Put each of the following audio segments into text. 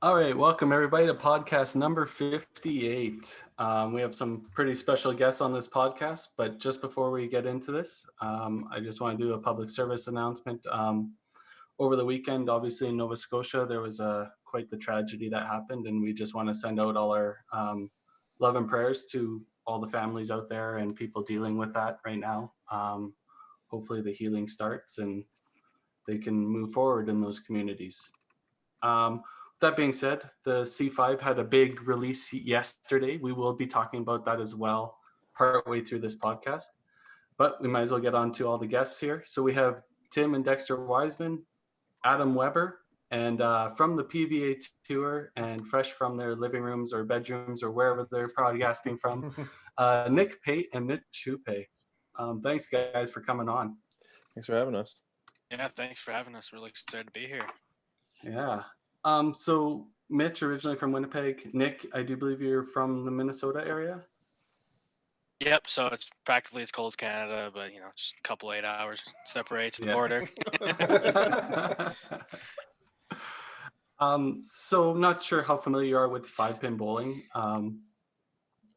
All right, welcome everybody to podcast number 58. We have some pretty special guests on this podcast, but just before we get into this, I just want to do a public service announcement. Over the weekend, obviously in Nova Scotia, there was quite the tragedy that happened, and we just want to send out all our love and prayers to all the families out there and people dealing with that right now. Hopefully, the healing starts and they can move forward in those communities. Um, that being said, the C5 had a big release yesterday. We will be talking about that as well partway through this podcast. But we might as well get on to all the guests here. So we have Tim and Dexter Wiseman, Adam Weber, and from the PBA tour and fresh from their living rooms or bedrooms or wherever they're podcasting from, Nick Pate and Mitch Hupe. Thanks, guys, for coming on. Thanks for having us. Yeah, thanks for having us. Really excited to be here. Yeah. So Mitch, originally from Winnipeg. Nick, I do believe you're from the Minnesota area. Yep. So it's practically as cold as Canada, but just a couple 8 hours separates the border. So I'm not sure how familiar you are with 5-pin bowling,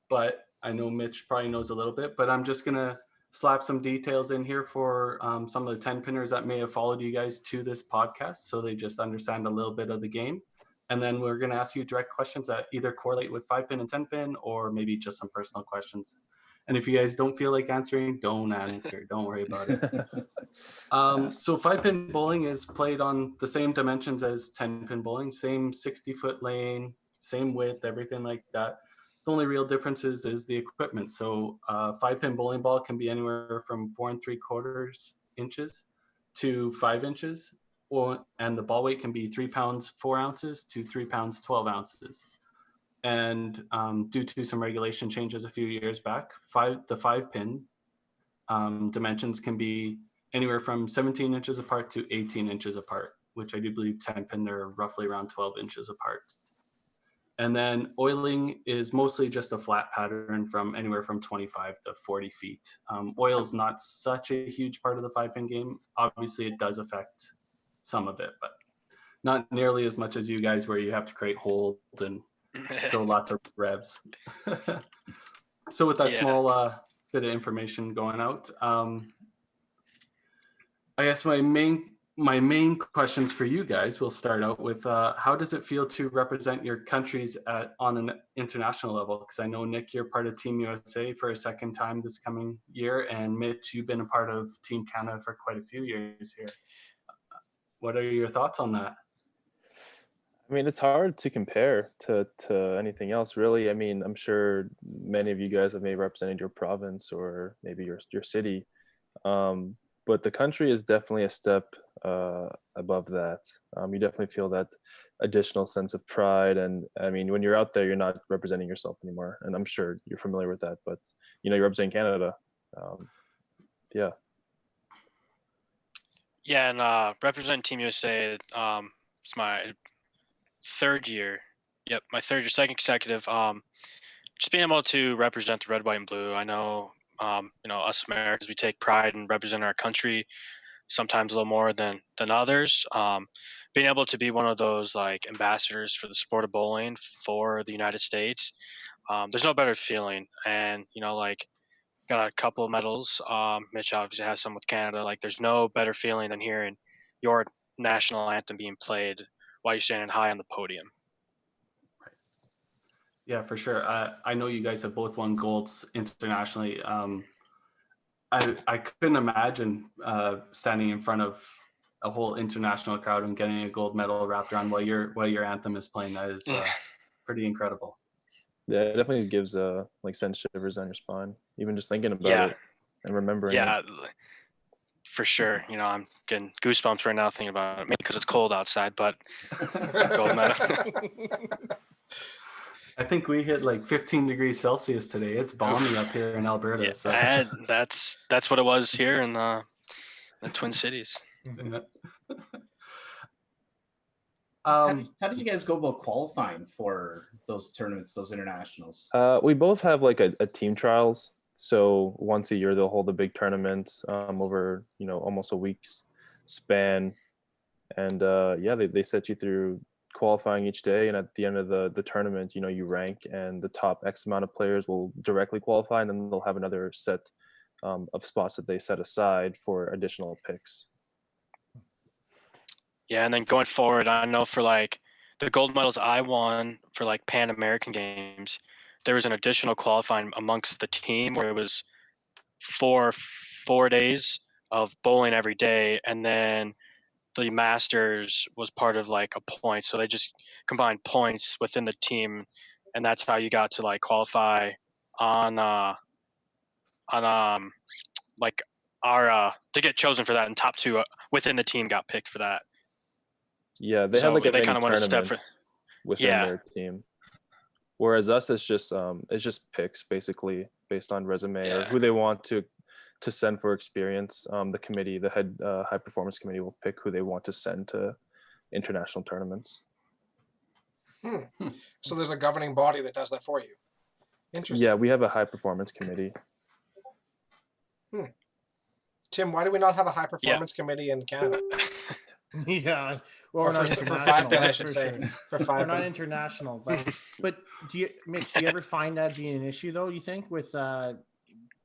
but I know Mitch probably knows a little bit. But I'm just gonna slap some details in here for some of the 10-pinners that may have followed you guys to this podcast, so they just understand a little bit of the game. And then we're gonna ask you direct questions that either correlate with 5-pin and 10-pin, or maybe just some personal questions. And if you guys don't feel like answering, don't answer. Don't worry about it. So 5-pin bowling is played on the same dimensions as 10-pin bowling, same 60-foot lane, same width, everything like that. The only real difference is the equipment. So 5-pin bowling ball can be anywhere from 4 3/4 inches to 5 inches, and the ball weight can be 3 pounds 4 ounces to 3 pounds 12 ounces. And due to some regulation changes a few years back, the 5-pin dimensions can be anywhere from 17 inches apart to 18 inches apart, which I do believe 10-pin they're roughly around 12 inches apart. And then oiling is mostly just a flat pattern from anywhere from 25 to 40 feet. Oil is not such a huge part of the 5-pin game. Obviously, it does affect some of it, but not nearly as much as you guys, where you have to create holds and throw lots of revs. So with that small bit of information going out, I guess my main questions for you guys will start out with how does it feel to represent your countries on an international level? Because I know, Nick, you're part of Team USA for a second time this coming year, and Mitch, you've been a part of Team Canada for quite a few years here. What are your thoughts on that? I mean, it's hard to compare to anything else, really. I mean, I'm sure many of you guys have maybe represented your province or maybe your city. But the country is definitely a step above that. You definitely feel that additional sense of pride. And I mean, when you're out there, you're not representing yourself anymore. And I'm sure you're familiar with that, but you're representing Canada. Yeah. Yeah, and representing Team USA, it's my third year. Yep, my third year, second consecutive. Just being able to represent the red, white, and blue. I know, us Americans, we take pride in representing our country, sometimes a little more than others. Being able to be one of those like ambassadors for the sport of bowling for the United States, there's no better feeling. And got a couple of medals. Mitch obviously has some with Canada. Like, there's no better feeling than hearing your national anthem being played while you're standing high on the podium. Right. Yeah, for sure. I know you guys have both won golds internationally. I couldn't imagine standing in front of a whole international crowd and getting a gold medal wrapped around while your anthem is playing. That is pretty incredible. Yeah, it definitely gives sends shivers down your spine, even just thinking about it and remembering. Yeah, for sure. I'm getting goosebumps right now thinking about it. Maybe because it's cold outside, but gold medal. I think we hit like 15 degrees Celsius today. It's balmy up here in Alberta. Yeah, so. that's what it was here in the Twin Cities. Yeah. How did you guys go about qualifying for those tournaments, those internationals? We both have like a team trials. So once a year they'll hold a big tournament over almost a week's span, and they set you through qualifying each day, and at the end of the tournament, you rank, and the top X amount of players will directly qualify, and then they'll have another set of spots that they set aside for additional picks. Yeah, and then going forward, I know for like the gold medals I won for like Pan American Games, there was an additional qualifying amongst the team where it was four days of bowling every day, and then the Masters was part of like a point. So they just combined points within the team, and that's how you got to like qualify on like our to get chosen for that, and top two within the team got picked for that. Yeah, they So have like a they mini kind of went a step tournament for within yeah. their team. Whereas us, it's just picks basically based on resume or Yeah. who they want to send for experience. The committee, the head high performance committee, will pick who they want to send to international tournaments. So there's a governing body that does that for you. Interesting. Yeah, we have a high performance committee. Tim, why do we not have a high performance committee in Canada? Yeah, well, Or we're not for international. 5-pin, I that's should for say. sure. For We're 5-pin. not international, but Mitch, do you ever find that being an issue though? You think with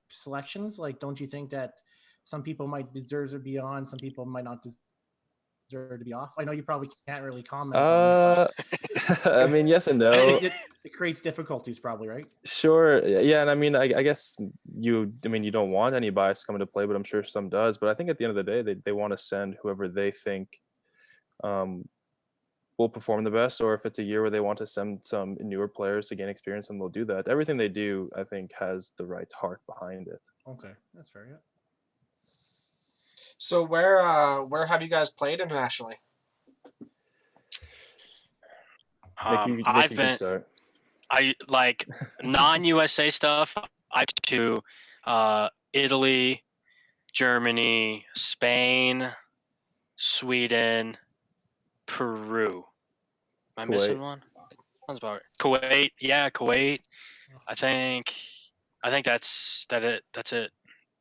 selections, like, don't you think that some people might deserve to be on, some people might not deserve to be off? I know you probably can't really comment on it, I mean, yes and no. it creates difficulties, probably, right? Sure. Yeah, and I mean, I guess you don't want any bias coming to play, but I'm sure some does. But I think at the end of the day, they want to send whoever they think will perform the best, or if it's a year where they want to send some newer players to gain experience, and they'll do that. Everything they do, I think, has the right heart behind it. Okay, that's fair. Yeah. So where have you guys played internationally? Nick, you I've can been start. I like non-USA stuff. I've been to Italy, Germany, Spain, Sweden, Peru. Am I missing Kuwait. one? Sounds about right. Kuwait. Yeah, Kuwait. I think that's it. That's it.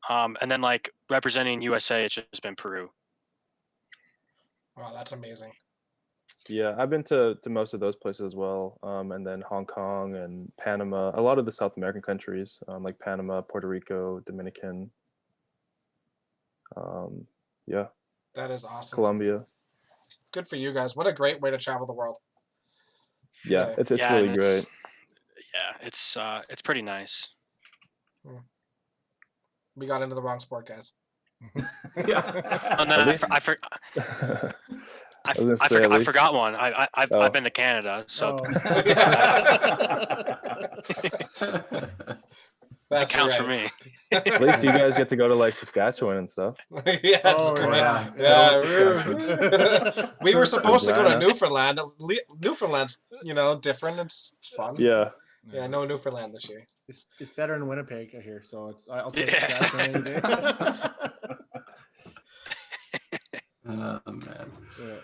And then like representing USA, it's just been Peru. Wow, that's amazing. Yeah, I've been to most of those places as well, and then Hong Kong and Panama, a lot of the South American countries, like Panama, Puerto Rico, Dominican, yeah, That is awesome. Colombia. Good for you guys. What a great way to travel the world. Yeah, Really. it's Yeah, really and great. it's pretty nice. We got into the wrong sport, guys. Yeah. And then At least- I forgot one. I've been to Canada, so that counts for me. At least you guys get to go to like Saskatchewan and stuff. Yes, Oh, correct. yeah. We were supposed to go to Regina. Newfoundland. Newfoundland's, different. It's fun. Yeah. Yeah, no Newfoundland this year. It's better than Winnipeg, I hear. So I'll take Yeah. that any day. Oh man. Yeah.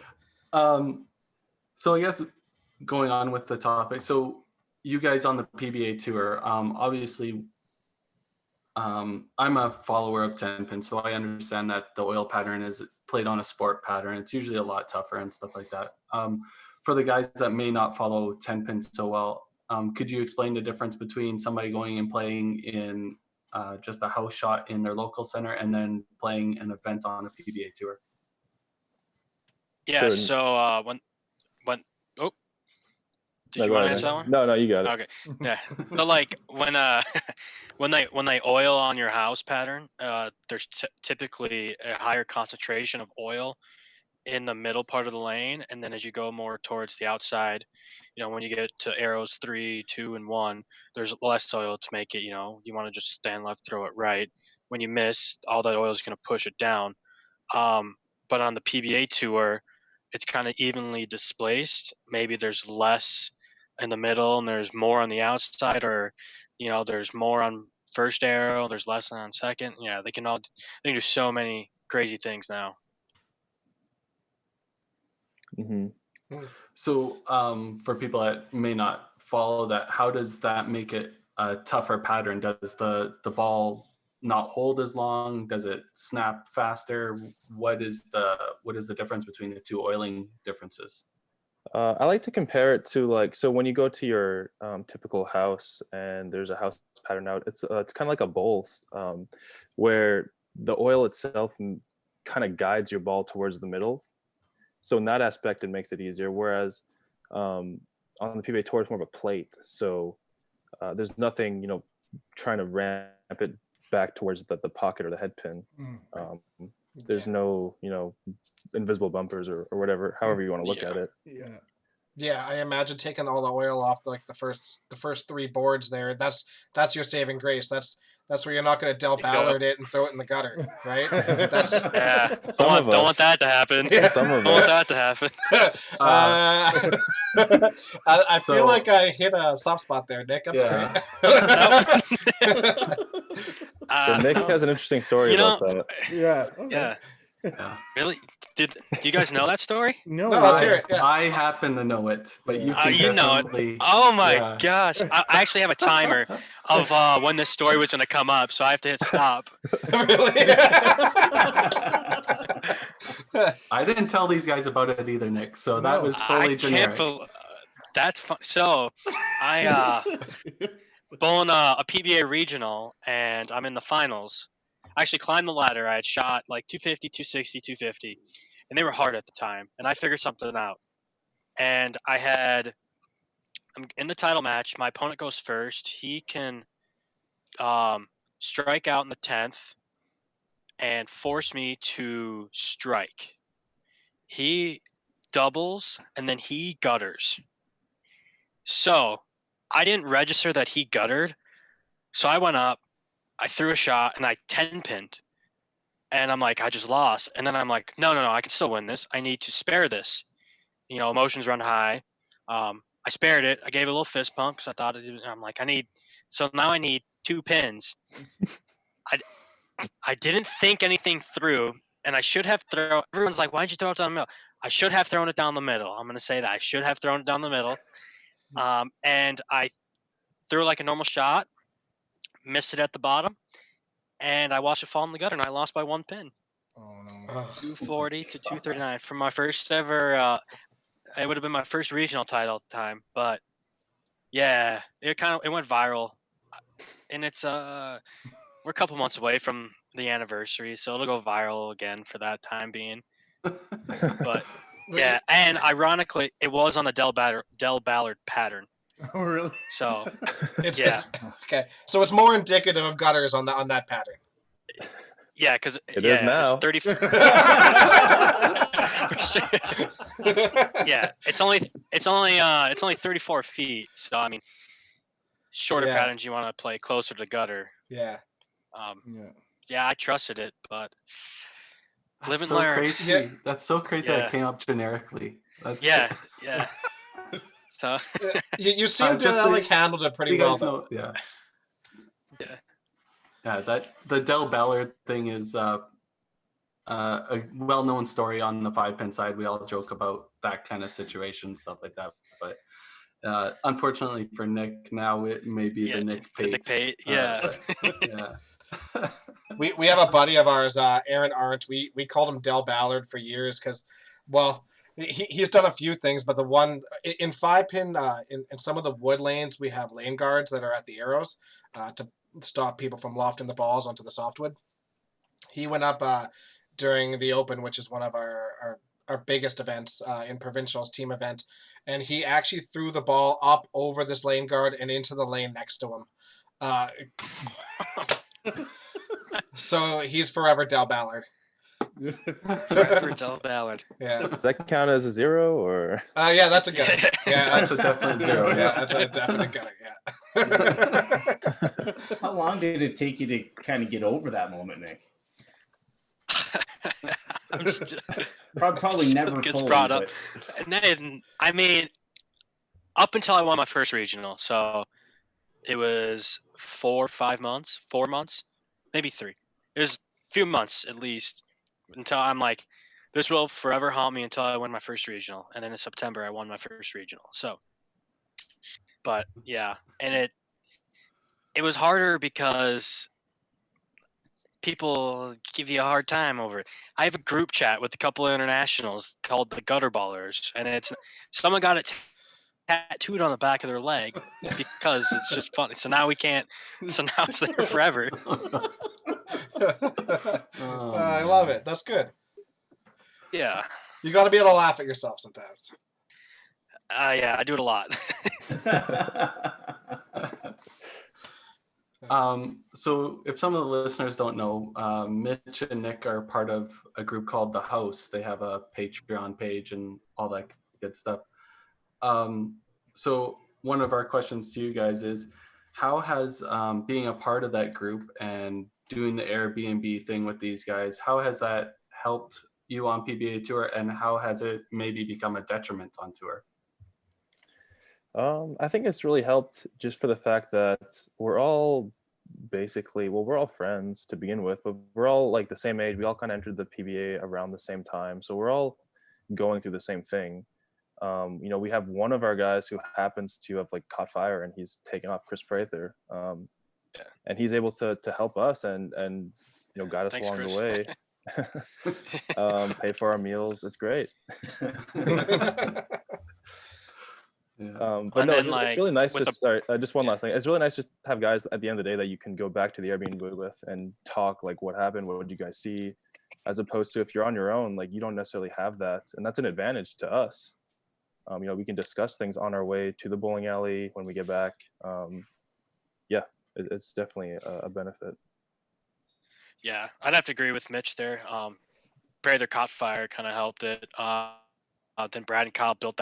So I guess going on with the topic, so you guys on the PBA tour, obviously, I'm a follower of 10 pin, so I understand that the oil pattern is played on a sport pattern. It's usually a lot tougher and stuff like that. For the guys that may not follow 10 pin so well, could you explain the difference between somebody going and playing in just a house shot in their local center and then playing an event on a PBA tour? Yeah. Sure. So did you want to answer that one? No, you got it. Okay. Yeah. So like when when they oil on your house pattern, there's typically a higher concentration of oil in the middle part of the lane, and then as you go more towards the outside, when you get to arrows 3, 2, and 1, there's less oil to make it. You want to just stand left, throw it right. When you miss, all that oil is going to push it down. But on the PBA tour, it's kind of evenly displaced. Maybe there's less in the middle and there's more on the outside, or there's more on first arrow, there's less on second. Yeah, they can do so many crazy things now. Mm-hmm. So for people that may not follow that, how does that make it a tougher pattern? Does the ball not hold as long? Does it snap faster? What is the difference between the two oiling differences? I like to compare it to like, so when you go to your typical house and there's a house pattern out, it's kind of like a bowl, where the oil itself kind of guides your ball towards the middle. So in that aspect, it makes it easier. Whereas on the PBA Tour, it's more of a plate. So there's nothing, trying to ramp it back towards the pocket or the head pin. There's no, invisible bumpers or whatever, however you want to look at it. Yeah, I imagine taking all the oil off like the first 3 boards there. That's your saving grace. That's where you're not going to Del Ballard it and throw it in the gutter, right? That's Yeah. Some Don't want that to happen. Yeah. Some of Don't want us. that to happen. I feel So- like I hit a soft spot there, Nick. That's Yeah. So Nick has an interesting story you know- about that. Yeah. Okay. Yeah. Yeah. Really? Do you guys know that story? No, No, let's hear it. Yeah. I happen to know it, but you can You know it. definitely. Oh my Yeah. gosh. I actually have a timer of when this story was going to come up, so I have to hit stop. Really? I didn't tell these guys about it either, Nick. So that No. was totally I generic. that's fun. So I bowling a PBA regional, and I'm in the finals. I actually climbed the ladder. I had shot like 250, 260, 250, and they were hard at the time. And I figured something out. And I'm in the title match. My opponent goes first. He can strike out in the 10th and force me to strike. He doubles and then he gutters. So I didn't register that he guttered. So I went up, I threw a shot, and I 10-pinned. And I'm like, I just lost. And then I'm like, no, I can still win this. I need to spare this. Emotions run high. I spared it. I gave it a little fist pump because I thought I'm like, so now I need 2 pins. I didn't think anything through, and I should have thrown. Everyone's like, why'd you throw it down the middle? I should have thrown it down the middle. I'm going to say that. I should have thrown it down the middle. And I threw like a normal shot, missed it at the bottom, and I watched it fall in the gutter, and I lost by 1 pin. Oh no. 240 to 239 for my first ever. It would have been my first regional title at the time, but yeah, it went viral, and it's we're a couple months away from the anniversary, so it'll go viral again for that time being. But yeah, and ironically, it was on the Del Ballard pattern. Oh really? So It's okay. So it's more indicative of gutters on that pattern. yeah, because It is now. It's 30. Yeah, it's only 34 feet. So I mean, shorter Yeah. patterns you want to play closer to gutter. Yeah. Yeah, I trusted it, but live That's and so learn. crazy. Yeah. That's so crazy that Yeah. it came up generically. That's Yeah. So You seem to just so have you- handled it pretty you well guys though. know, yeah. Yeah. Yeah, that the Del Ballard thing is a well-known story on the 5-pin side. We all joke about that kind of situation, stuff like that. But unfortunately for Nick, now it may be yeah, the Nick the Nick Pate. Pate. Yeah. Yeah. We have a buddy of ours, Aaron Arndt. We called him Del Ballard for years because, well, he's done a few things, but the one in 5-pin in some of the wood lanes we have lane guards that are at the arrows to stop people from lofting the balls onto the softwood. He went up during the Open, which is one of our biggest events in provincials team event, and he actually threw the ball up over this lane guard and into the lane next to him. So he's forever Del Ballard. Forever Del Ballard. Yeah. Does that count as a 0 or? Yeah, that's a gutter. Yeah, That's a definite 0. yeah, Yeah. that's a definite gutter. Yeah. How long did it take you to kind of get over that moment, Nick? I'm just, Probably never gets fully, brought up. but- And then, I mean, up until I won my first regional, so it was 4 months, maybe 3. It was a few months at least until I'm like, this will forever haunt me until I win my first regional. And then in September, I won my first regional. So, but yeah, and it was harder because people give you a hard time over it. I have a group chat with a couple of internationals called the Gutter Ballers, and it's someone got it tattooed on the back of their leg because it's just funny. So now we can't. So now it's there forever. I love it. That's good. Yeah. You got to be able to laugh at yourself sometimes. Yeah, I do it a lot. So if some of the listeners don't know, Mitch and Nick are part of a group called The House. They have a Patreon page and all that good stuff. So one of our questions to you guys is, how has being a part of that group and doing the Airbnb thing with these guys, how has that helped you on PBA Tour, and how has it maybe become a detriment on tour? I think it's really helped just for the fact that we're all we're all friends to begin with, but we're all like the same age. We all kind of entered the PBA around the same time. So we're all going through the same thing. We have one of our guys who happens to have like caught fire and he's taken off, Chris Prather. And he's able to help us and guide us Thanks, along Chris. the way. Pay for our meals. It's great. But And no, then, it's really nice. with Just one last thing. It's really nice just to have guys at the end of the day that you can go back to the Airbnb with and talk like what happened, what did you guys see, as opposed to if you're on your own, like you don't necessarily have that, and that's an advantage to us. We can discuss things on our way to the bowling alley when we get back. It's definitely a benefit. Yeah, I'd have to agree with Mitch there. Prather caught fire kind of helped it. Then Brad and Kyle built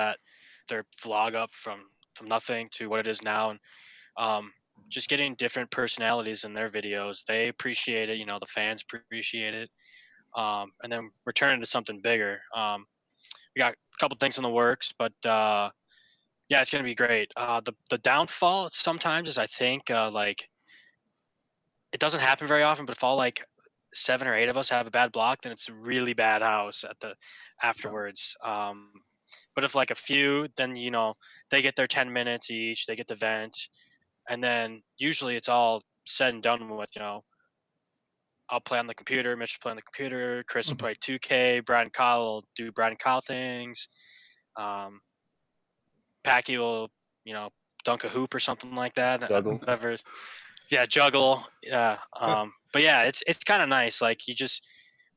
their vlog up from nothing to what it is now, and just getting different personalities in their videos. They appreciate it. The fans appreciate it. And then we're turning to something bigger. We got a couple things in the works, but yeah, it's gonna be great. The downfall sometimes is I think like it doesn't happen very often, but if all like 7 or 8 of us have a bad block, then it's a really bad house at the afterwards. But if like a few, then they get their 10 minutes each, they get to vent, and then usually it's all said and done with. I'll play on the computer, Mitch will play on the computer, Chris will play 2K, Brad and Kyle will do Brad and Kyle things. Packy will, dunk a hoop or something like that. Juggle. Whatever. Yeah, juggle. Yeah. But yeah, it's kind of nice. Like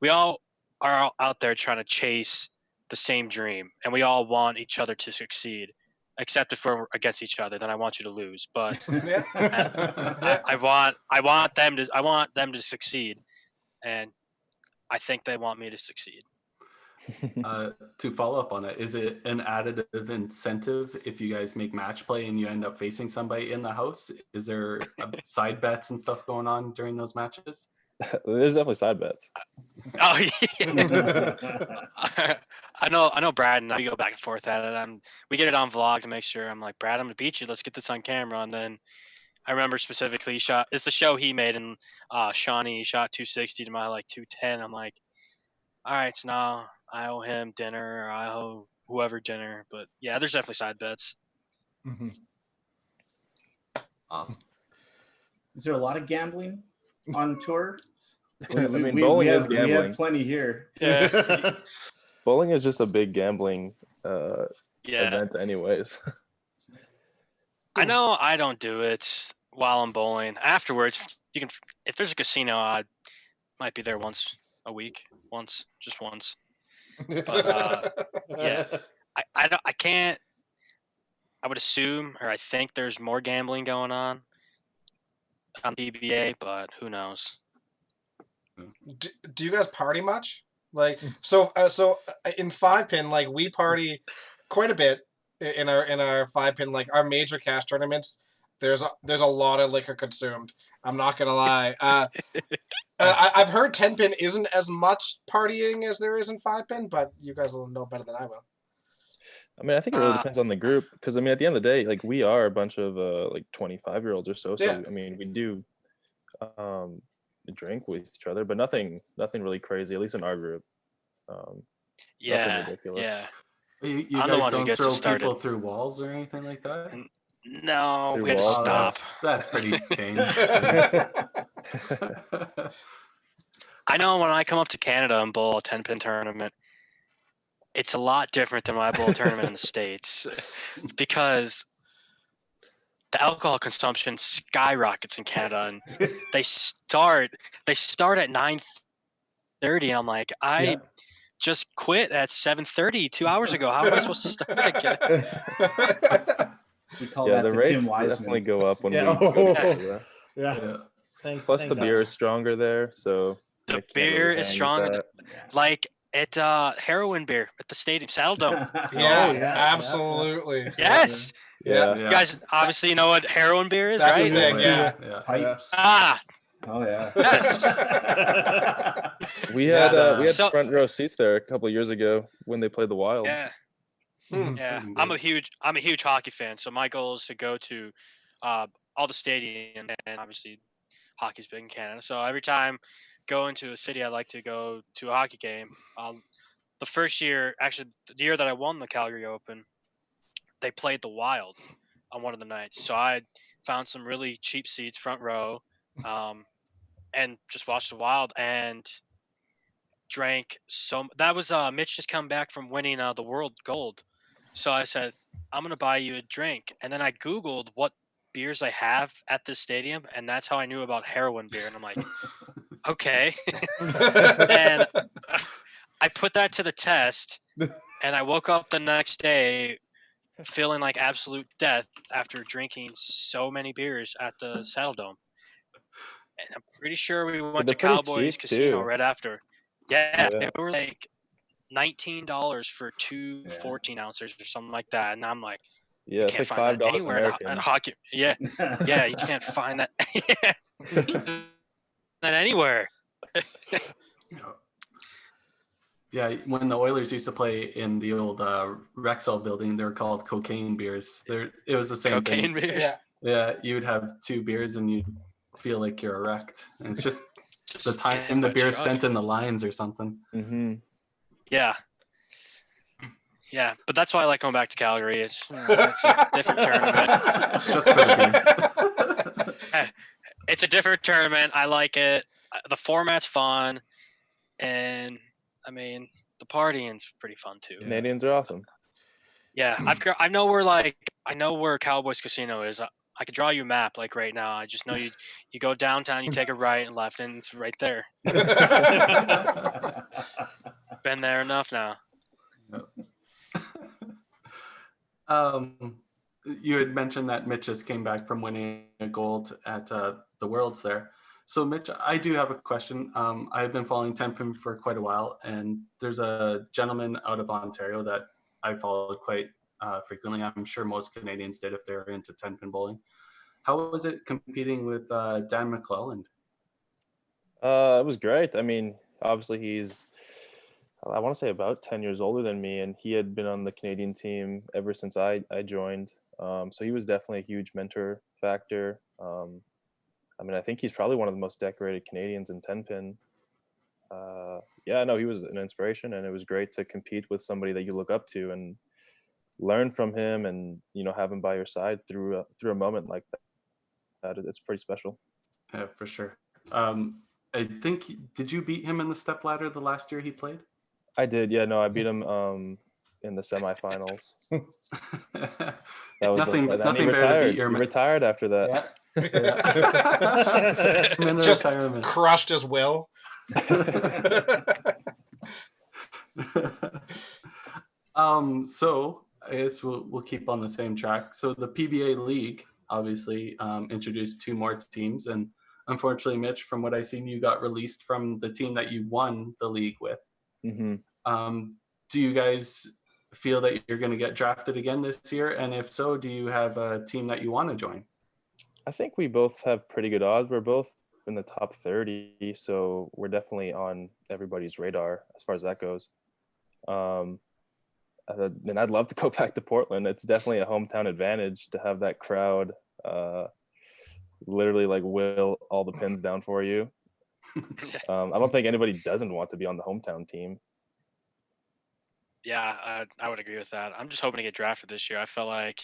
we all are out there trying to chase the same dream, and we all want each other to succeed. Except if we're against each other, then I want you to lose. But I want them to succeed, and I think they want me to succeed. To follow up on it, is it an additive incentive if you guys make match play and you end up facing somebody in the house? Is there side bets and stuff going on during those matches? There's definitely side bets. Oh yeah. I know Brad and I go back and forth at it. We get it on vlog to make sure. I'm like, Brad, I'm gonna beat you. Let's get this on camera. And then I remember specifically it's the show he made, and Shawnee shot 260 to my like 210. I'm like, all right, so now I owe him dinner, or I owe whoever dinner. But yeah, there's definitely side bets. Mm-hmm. Awesome. Is there a lot of gambling on tour? Bowling is gambling. We have plenty here. Yeah. Bowling is just a big gambling Yeah. event anyways. I know I don't do it while I'm bowling. Afterwards, if there's a casino, I might be there once a week, just once. But yeah, I can't. I would assume, or I think there's more gambling going on PBA, but who knows? Do you guys party much? Like so in 5-pin, like we party quite a bit in our 5-pin, like our major cash tournaments. There's a lot of liquor consumed. I'm not gonna lie. I've heard 10-pin isn't as much partying as there is in 5-pin, but you guys will know better than I will. I mean, I think it really depends on the group, because I mean, at the end of the day, like we are a bunch of like 25-year-olds or so. So Yeah. I mean, we do drink with each other, but nothing really crazy, at least in our group. Nothing ridiculous. Yeah. You I'm the guys one who don't gets throw it started. people through walls or anything like that? No, Through we had to walls, stop. That's pretty tame. I know when I come up to Canada and bowl a 10-pin tournament, it's a lot different than when I bowl a tournament in the States because the alcohol consumption skyrockets in Canada, and they start at 9:30, and I'm like, I just quit at 7:30 2 hours ago. How am I supposed to start again? We call Yeah, that the the rates Tim Wiseman. definitely go up when Yeah. we go to Oh. Canada. Yeah. Thanks. Plus, the thanks, beer Alan. is stronger there, so The I can't beer really is hang with stronger. that. Like at heroin beer at the stadium, Saddle Dome. Yeah, yeah, absolutely. Yes. Yeah. You guys obviously know what heroin beer is, That's right? a thing, yeah. Pipes. Ah, Oh yeah. yes. We Yeah, had so- front row seats there a couple years ago when they played the Wild. Yeah. Hmm. Yeah. Pretty I'm good. a huge hockey fan, so my goal is to go to all the stadium, and obviously hockey's big in Canada. So every time go into a city, I like to go to a hockey game. The first year, actually, the year that I won the Calgary Open, they played the Wild on one of the nights. So I found some really cheap seats, front row, and just watched the Wild and drank so. That was Mitch just come back from winning the World Gold. So I said, I'm gonna buy you a drink, and then I Googled what beers I have at this stadium, and that's how I knew about heroin beer. And I'm like, okay. And I put that to the test, and I woke up the next day feeling like absolute death after drinking so many beers at the Saddle Dome. And I'm pretty sure we went they're to pretty Cowboys cheap, Casino too. right after. Yeah, Yeah. they were like $19 for two 14 ounces or something like that. And I'm like, Yeah, it's can't like find that $5 anywhere at American. a hockey. Yeah, yeah, you can't find that. That anywhere. Yeah, when the Oilers used to play in the old Rexall building, they were called cocaine beers. It was the same Cocaine thing. beers. Yeah. Yeah, you'd have 2 beers and you'd feel like you're erect. And it's just Just the get hit time the by a beer truck. spent in the lines or something. Mm-hmm. Yeah. Yeah, but that's why I like going back to Calgary. It's a different tournament. Just for the beer. It's a different tournament. I like it. The format's fun, and I mean the partying's pretty fun too. Yeah. Canadians are awesome. Yeah, I know where Cowboys Casino is. I could draw you a map like right now. I just know you go downtown, you take a right and left, and it's right there. Been there enough now. You had mentioned that Mitch just came back from winning a gold at the Worlds there. So, Mitch, I do have a question. I've been following 10-pin for quite a while, and there's a gentleman out of Ontario that I followed quite frequently. I'm sure most Canadians did if they're into 10-pin bowling. How was it competing with Dan McClelland? It was great. I mean, obviously he's, I want to say about 10 years older than me, and he had been on the Canadian team ever since I joined. So he was definitely a huge mentor factor. I mean, I think he's probably one of the most decorated Canadians in 10-pin. Yeah, no, he was an inspiration, and it was great to compete with somebody that you look up to and learn from him, and have him by your side through a moment like that. It's pretty special. Yeah, for sure. I think, did you beat him in the step ladder the last year he played? I did. Yeah, no, I beat him in the semifinals. That was nothing and nothing he better to retired. beat your He retired after that. Just retirement. crushed his will. So I guess we'll keep on the same track. So the PBA League obviously introduced 2 more teams, and unfortunately, Mitch, from what I seen, you got released from the team that you won the league with. Mm-hmm. Do you guys feel that you're going to get drafted again this year? And if so, do you have a team that you want to join? I think we both have pretty good odds. We're both in the top 30, so we're definitely on everybody's radar as far as that goes. And I'd love to go back to Portland. It's definitely a hometown advantage to have that crowd literally like will all the pins down for you. I don't think anybody doesn't want to be on the hometown team. Yeah, I would agree with that. I'm just hoping to get drafted this year. I felt like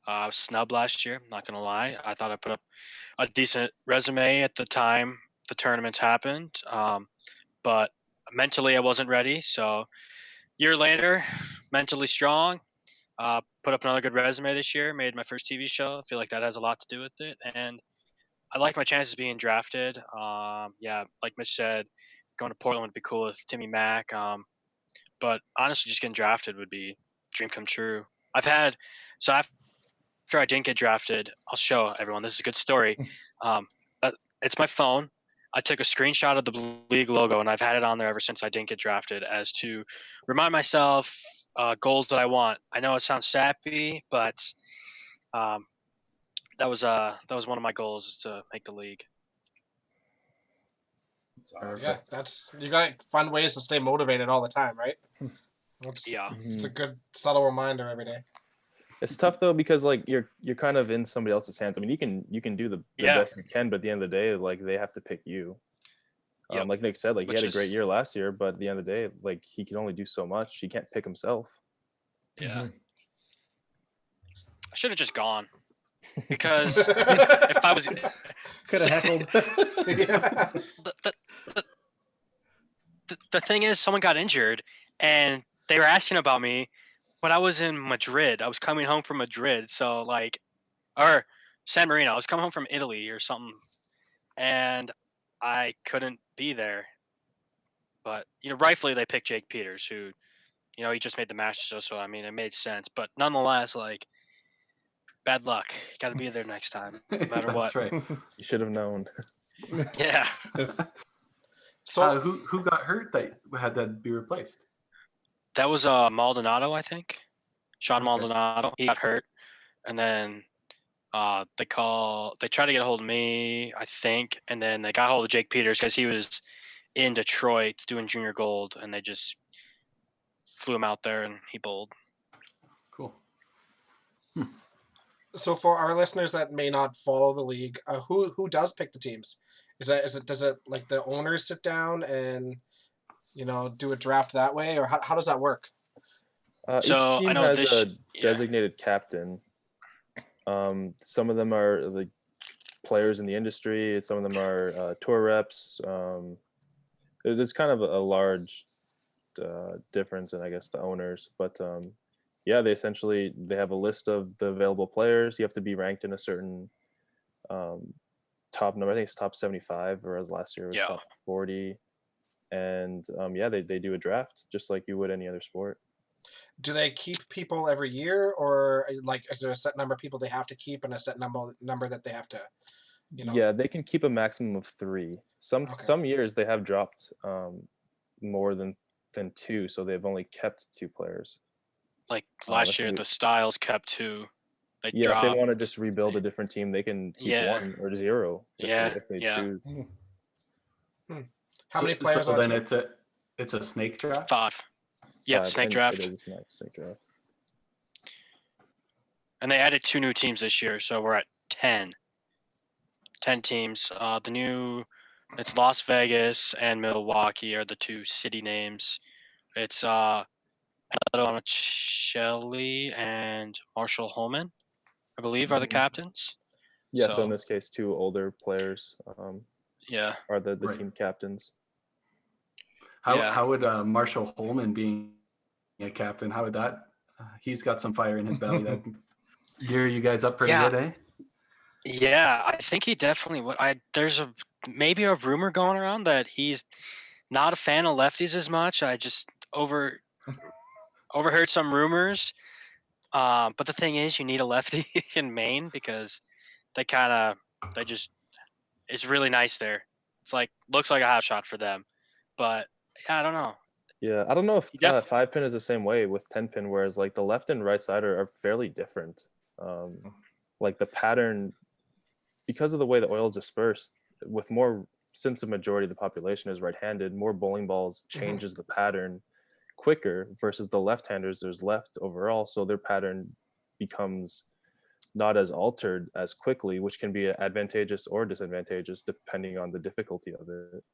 I was snubbed last year. I'm not going to lie. I thought I put up a decent resume at the time the tournaments happened. but mentally I wasn't ready. So year later, mentally strong. Put up another good resume this year. Made my first TV show. I feel like that has a lot to do with it, and I like my chances being drafted. Yeah, like Mitch said, going to Portland would be cool with Timmy Mack. But honestly, just getting drafted would be a dream come true. So after I didn't get drafted, I'll show everyone. This is a good story. It's my phone. I took a screenshot of the league logo, and I've had it on there ever since I didn't get drafted, as to remind myself goals that I want. I know it sounds sappy, but um, that was one of my goals, is to make the league. That's awesome. Yeah, that's you got to find ways to stay motivated all the time, right? Yeah. It's a good subtle reminder every day. It's tough though, because like you're kind of in somebody else's hands. I mean, you can do the best you can, but at the end of the day, like they have to pick you. Yep. Like Nick said, like he Which had a great is- year last year, but at the end of the day, like he can only do so much. He can't pick himself. Yeah. I should have just gone, because if I was Could have heckled. Yeah. the thing is, someone got injured and they were asking about me, but I was in Madrid. I was coming home from Madrid, so or San Marino. I was coming home from Italy or something, and I couldn't be there. But rightfully they picked Jake Peters, who, he just made the match, so I mean it made sense. But nonetheless, bad luck. You got to be there next time, no matter what. That's right. You should have known. Yeah. So Who got hurt that had to be replaced? That was Maldonado, I think. Sean Maldonado. He got hurt, and then they tried to get a hold of me, I think, and then they got a hold of Jake Peters because he was in Detroit doing junior gold, and they just flew him out there and he bowled. Cool. So for our listeners that may not follow the league, who does pick the teams? Does it like the owners sit down and do a draft that way, or how does that work? So each team I know has this. a designated captain. Some of them are like players in the industry. Some of them are tour reps. There's kind of a large difference in, I guess, the owners, but yeah, they have a list of the available players. You have to be ranked in a certain top number. I think it's top 75, whereas last year it was top 40. And they do a draft just like you would any other sport. Do they keep people every year, or like is there a set number of people they have to keep and a set number that they have to, Yeah, they can keep a maximum of 3. Some years they have dropped more than 2, so they've only kept 2 players. Like last year, the Styles kept 2. They if dropped. they want to just rebuild a different team, they can keep 1 or 0 if they choose. How many players so on a then team? it's a snake draft? 5. Yep, 5, snake and draft. It is a snake draft. And they added 2 new teams this year, so we're at 10. 10 teams. It's Las Vegas and Milwaukee are the 2 city names. It's Monticelli and Marshall Holman, I believe, are the captains. Yeah, so in this case, 2 older players are the team captains. How would Marshall Holman being a captain, how would that he's got some fire in his belly that gear you guys up pretty good, eh? Yeah, I think he definitely would. There's maybe a rumor going around that he's not a fan of lefties as much. I just overheard some rumors. But the thing is, you need a lefty in Maine because it's really nice there. It's looks like a hot shot for them. But yeah, I don't know. Yeah, I don't know if 5-pin is the same way with 10-pin, whereas like the left and right side are fairly different. Like the pattern, because of the way the oil is dispersed, since the majority of the population is right-handed, more bowling balls changes the pattern quicker versus the left-handers. There's left overall, so their pattern becomes not as altered as quickly, which can be advantageous or disadvantageous depending on the difficulty of it.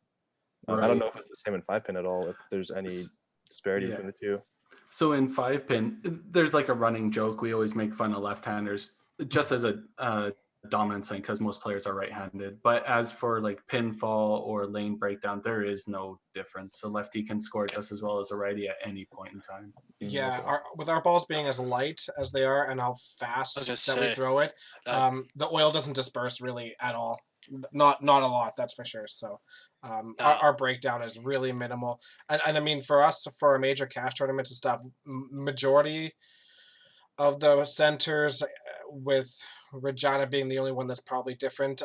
I don't know if it's the same in 5-pin at all, if there's any disparity between the 2. So in 5-pin, there's like a running joke. We always make fun of left-handers just as a dominance lane because most players are right-handed. But as for like pinfall or lane breakdown, there is no difference. A lefty can score just as well as a righty at any point in time. Yeah, with our balls being as light as they are and how I was fast gonna that we say, throw it, the oil doesn't disperse really at all. Not a lot, that's for sure. So our breakdown is really minimal. And I mean, for us, for our major cash tournaments and stuff, majority of the centers, with Regina being the only one that's probably different,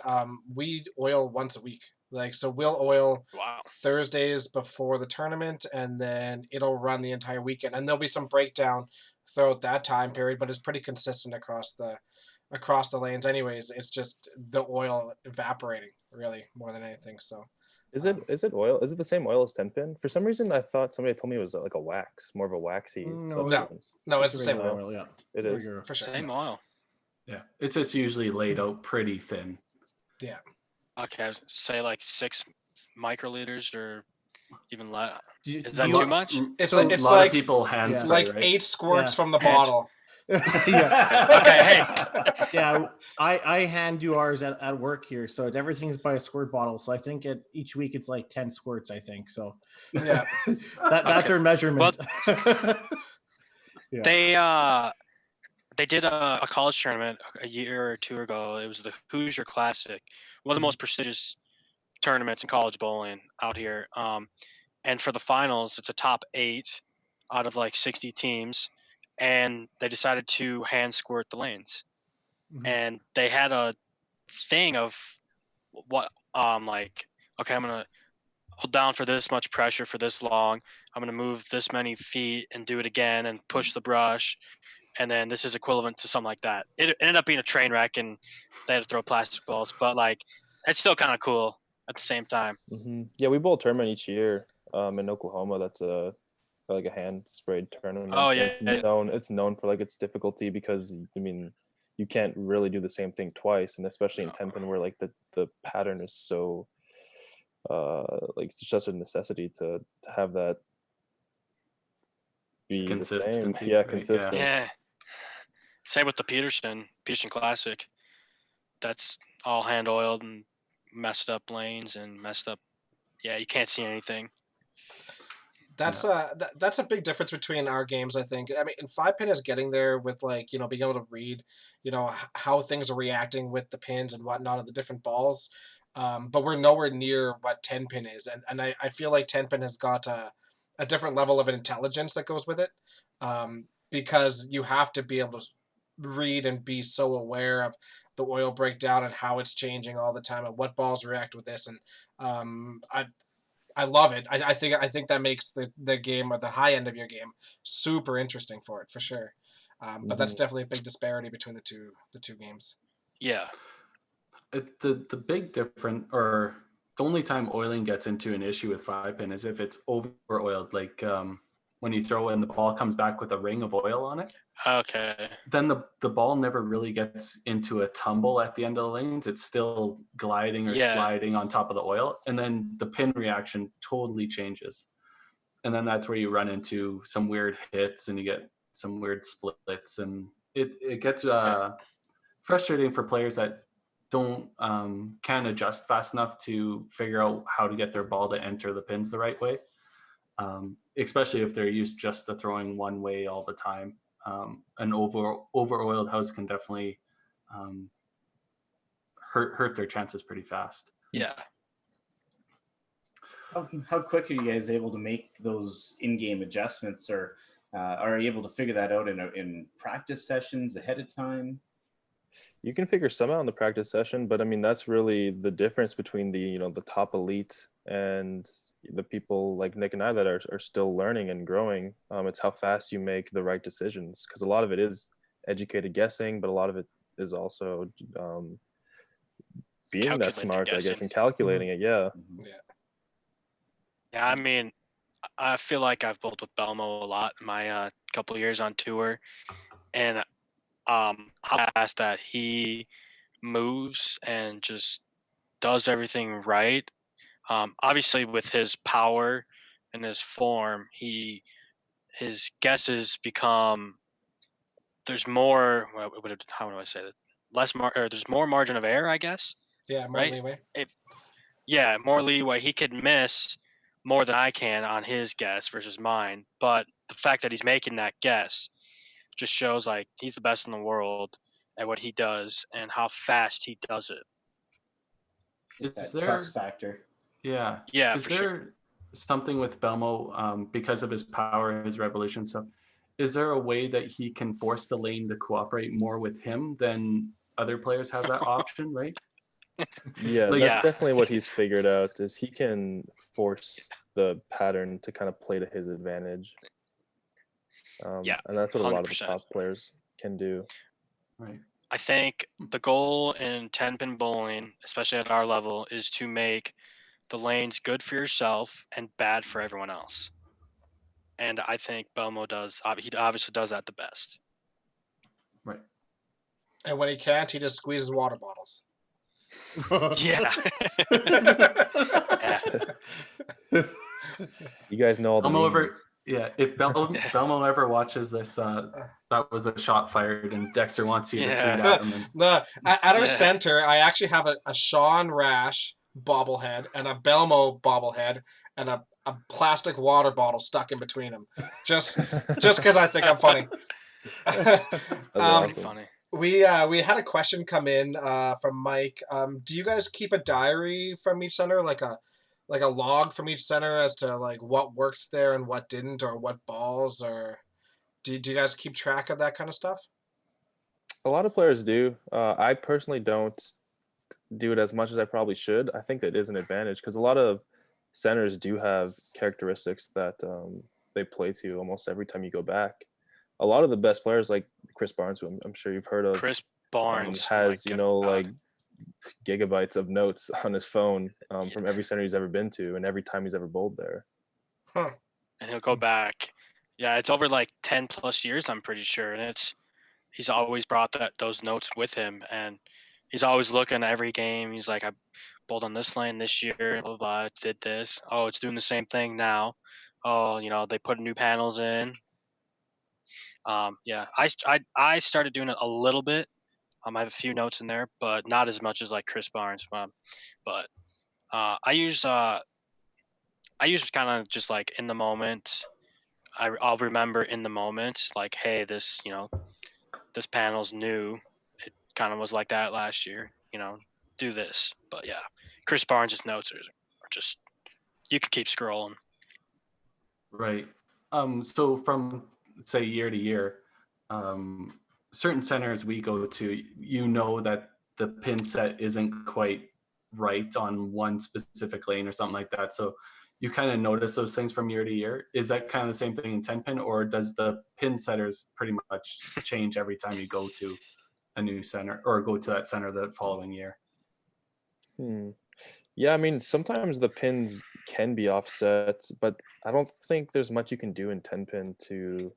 we oil once a week. Like, so we'll oil wow. Thursdays before the tournament, and then it'll run the entire weekend. And there'll be some breakdown throughout that time period, but it's pretty consistent across the lanes. Anyways, it's just the oil evaporating really more than anything. So Is it oil? Is it the same oil as 10-pin? For some reason, I thought somebody told me it was like a wax, more of a waxy No, substance. no, it's the same regular oil. oil, yeah. It is. Regular. For sure. Same oil. Yeah, it's just usually laid out pretty thin. Yeah. Okay, say like 6 microliters or even less. Do you- Is do that you- too much? It's So like, a it's lot like of people hand Yeah. spray, like right? 8 squirts Yeah. from the Head. bottle. yeah. Okay, Yeah, I hand do ours at work here, so everything's by a squirt bottle. So I think each week it's like 10 squirts. I think so. Yeah. That's Okay. their measurement. They did a college tournament a year or two ago. It was the Hoosier Classic, one of the most prestigious tournaments in college bowling out here. And for the finals, it's a top 8 out of like 60 teams, and they decided to hand squirt the lanes. Mhm. And they had a thing of what like, okay, I'm gonna hold down for this much pressure for this long. I'm gonna move this many feet and do it again and push the brush. And then this is equivalent to something like that. It ended up being a train wreck, and they had to throw plastic balls, but like it's still kind of cool at the same time. Yeah, we bowl a tournament each year in Oklahoma. That's like a hand sprayed tournament. Oh, And yeah. it's known for like its difficulty because I mean you can't really do the same thing twice, and especially in 10-pin where like the pattern is so like it's just a necessity to have that be the same. Consistency, Yeah, right? consistent. Yeah. Same with the Peterson Classic. That's all hand oiled and messed up lanes and messed up. Yeah, you can't see anything. That's a big difference between our games, I think. I mean, and 5-pin is getting there with like, being able to read, how things are reacting with the pins and whatnot of the different balls. But we're nowhere near what 10-pin is. And I feel like 10-pin has got a different level of intelligence that goes with it. Because you have to be able to read and be so aware of the oil breakdown and how it's changing all the time and what balls react with this. And I love it. I think that makes the game, or the high end of your game, super interesting for it, for sure. But that's definitely a big disparity between the two games. Yeah. The big difference, or the only time oiling gets into an issue with 5-pin is if it's over oiled, like when you throw and the ball comes back with a ring of oil on it. Okay. Then the ball never really gets into a tumble at the end of the lanes. It's still gliding or sliding on top of the oil. And then the pin reaction totally changes. And then that's where you run into some weird hits and you get some weird splits. And it gets frustrating for players that can't adjust fast enough to figure out how to get their ball to enter the pins the right way. Especially if they're used just to throwing one way all the time. An over-oiled house can definitely hurt their chances pretty fast. Yeah. How quick are you guys able to make those in-game adjustments, or are you able to figure that out in practice sessions ahead of time? You can figure some out in the practice session, but I mean that's really the difference between the top elite and the people like Nick and I that are still learning and growing. It's how fast you make the right decisions, because a lot of it is educated guessing, but a lot of it is also being that smart, I guess, and calculating it. Yeah. Yeah, I mean, I feel like I've bowled with Belmo a lot in my couple years on tour, and how fast that he moves and just does everything right. Obviously, with his power and his form, his guesses become. There's more. How do I say that? there's more margin of error, I guess. Yeah, more Right? leeway. Yeah, more leeway. He could miss more than I can on his guess versus mine. But the fact that he's making that guess just shows like he's the best in the world at what he does and how fast he does it. Just Is that trust there, factor. yeah, Yeah, is for sure. there something with Belmo, because of his power and his revolution stuff? Is there a way that he can force the lane to cooperate more with him than other players have that option, right? Yeah, Like, that's Yeah. definitely what he's figured out, is he can force the pattern to kind of play to his advantage. Yeah, and that's what a lot of the 100%. top players can do. right. I think the goal in 10-pin bowling, especially at our level, is to make the lanes good for yourself and bad for everyone else. And I think Belmo does. He obviously does that the best. Right. And when he can't, he just squeezes water bottles. Yeah. Yeah. You guys know all the Belmo ever, memes. yeah, if Belmo ever watches this, that was a shot fired, and Dexter wants you to Yeah. tweet at him. And At our Yeah. center, I actually have a Sean Rash bobblehead and a Belmo bobblehead and a plastic water bottle stuck in between them, just because I think I'm funny. That's awesome. Funny. We had a question come in from Mike. Do you guys keep a diary from each center, like a log from each center as to like what worked there and what didn't, or what balls, or do you guys keep track of that kind of stuff? A lot of players do. I personally don't do it as much as I probably should. I think that is an advantage because a lot of centers do have characteristics that they play to almost every time you go back. A lot of the best players, like Chris Barnes, who I'm sure you've heard of, Chris Barnes has oh my God. like gigabytes of notes on his phone from every center he's ever been to and every time he's ever bowled there. Huh. And he'll go back. Yeah, it's over like 10 plus years, I'm pretty sure, and he's always brought those notes with him, and he's always looking at every game. He's like, I bowled on this lane this year, blah, blah, blah, it did this. Oh, it's doing the same thing now. Oh, they put new panels in. Yeah, I started doing it a little bit. I have a few notes in there, but not as much as like Chris Barnes. But I use kind of just like in the moment. I'll remember in the moment, like, hey, this this panel's new. It kind of was like that last year. Do this. But yeah, Chris Barnes' notes are just, you can keep scrolling. right. So from say year to year, certain centers we go to, that the pin set isn't quite right on one specific lane or something like that. So you kind of notice those things from year to year. Is that kind of the same thing in 10 pin, or does the pin setters pretty much change every time you go to a new center or go to that center the following year? Yeah, I mean, sometimes the pins can be offset, but I don't think there's much you can do in 10 pin to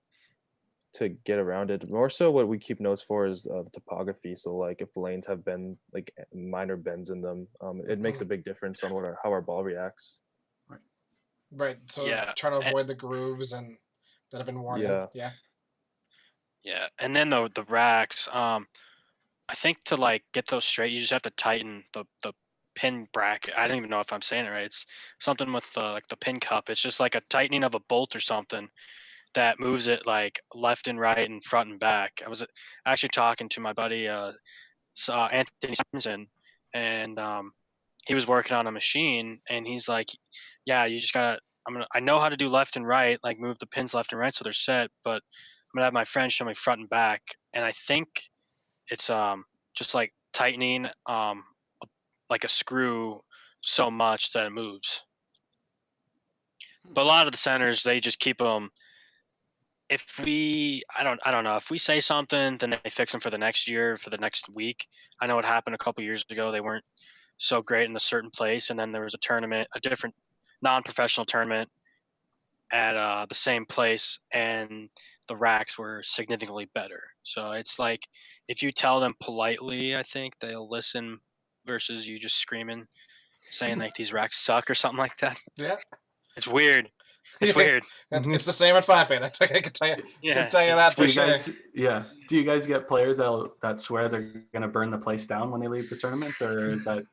get around it. More so what we keep notes for is the topography. So like if the lanes have been like minor bends in them, it makes a big difference on how our ball reacts. Right. So Yeah. trying to avoid the grooves and that have been worn in. Yeah. Yeah, and then the racks. I think to like get those straight, you just have to tighten the pin bracket. I don't even know if I'm saying it right. It's something with like the pin cup. It's just like a tightening of a bolt or something that moves it like left and right and front and back. I was actually talking to my buddy Anthony Simpson, and he was working on a machine, and he's like, "Yeah, you just gotta. I know how to do left and right, like move the pins left and right so they're set, but I'm gonna have my friend show me front and back, and I think it's just like tightening like a screw so much that it moves. But a lot of the centers, they just keep them. If I don't know, if we say something, then they fix them for the next year, for the next week. I know it happened a couple years ago. They weren't so great in a certain place, and then there was a tournament, a different non-professional tournament at the same place, and the racks were significantly better. So it's like if you tell them politely, I think they'll listen versus you just screaming, saying like these racks suck or something like that. Yeah. It's weird. It's weird. It's the same at 5-pin. I can tell you. Yeah. Can tell you that Do for you sure. guys, yeah. Do you guys get players that swear they're gonna burn the place down when they leave the tournament, or is that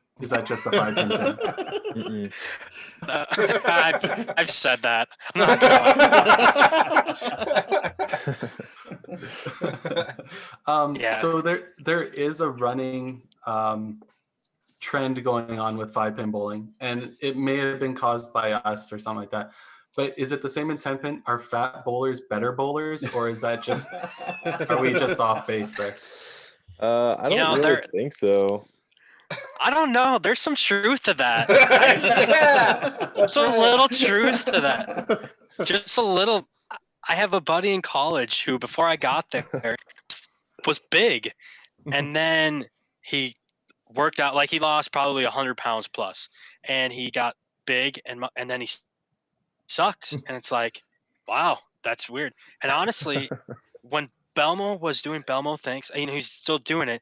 just a 5-pin thing? Mm-mm. I've said that. I'm not gonna lie. Yeah. So there is a running trend going on with 5-pin bowling, and it may have been caused by us or something like that. But is it the same in 10-pin? Are fat bowlers better bowlers, or is that just are we just off base there? I don't really think so. I don't know. There's some truth to that. Yeah, There's a little truth to that. Just a little. I have a buddy in college who, before I got there, was big, and then he worked out, like he lost probably 100 pounds plus, and he got big, and then he sucked, and it's like, wow, that's weird. And honestly, when Belmo was doing Belmo things, he's still doing it.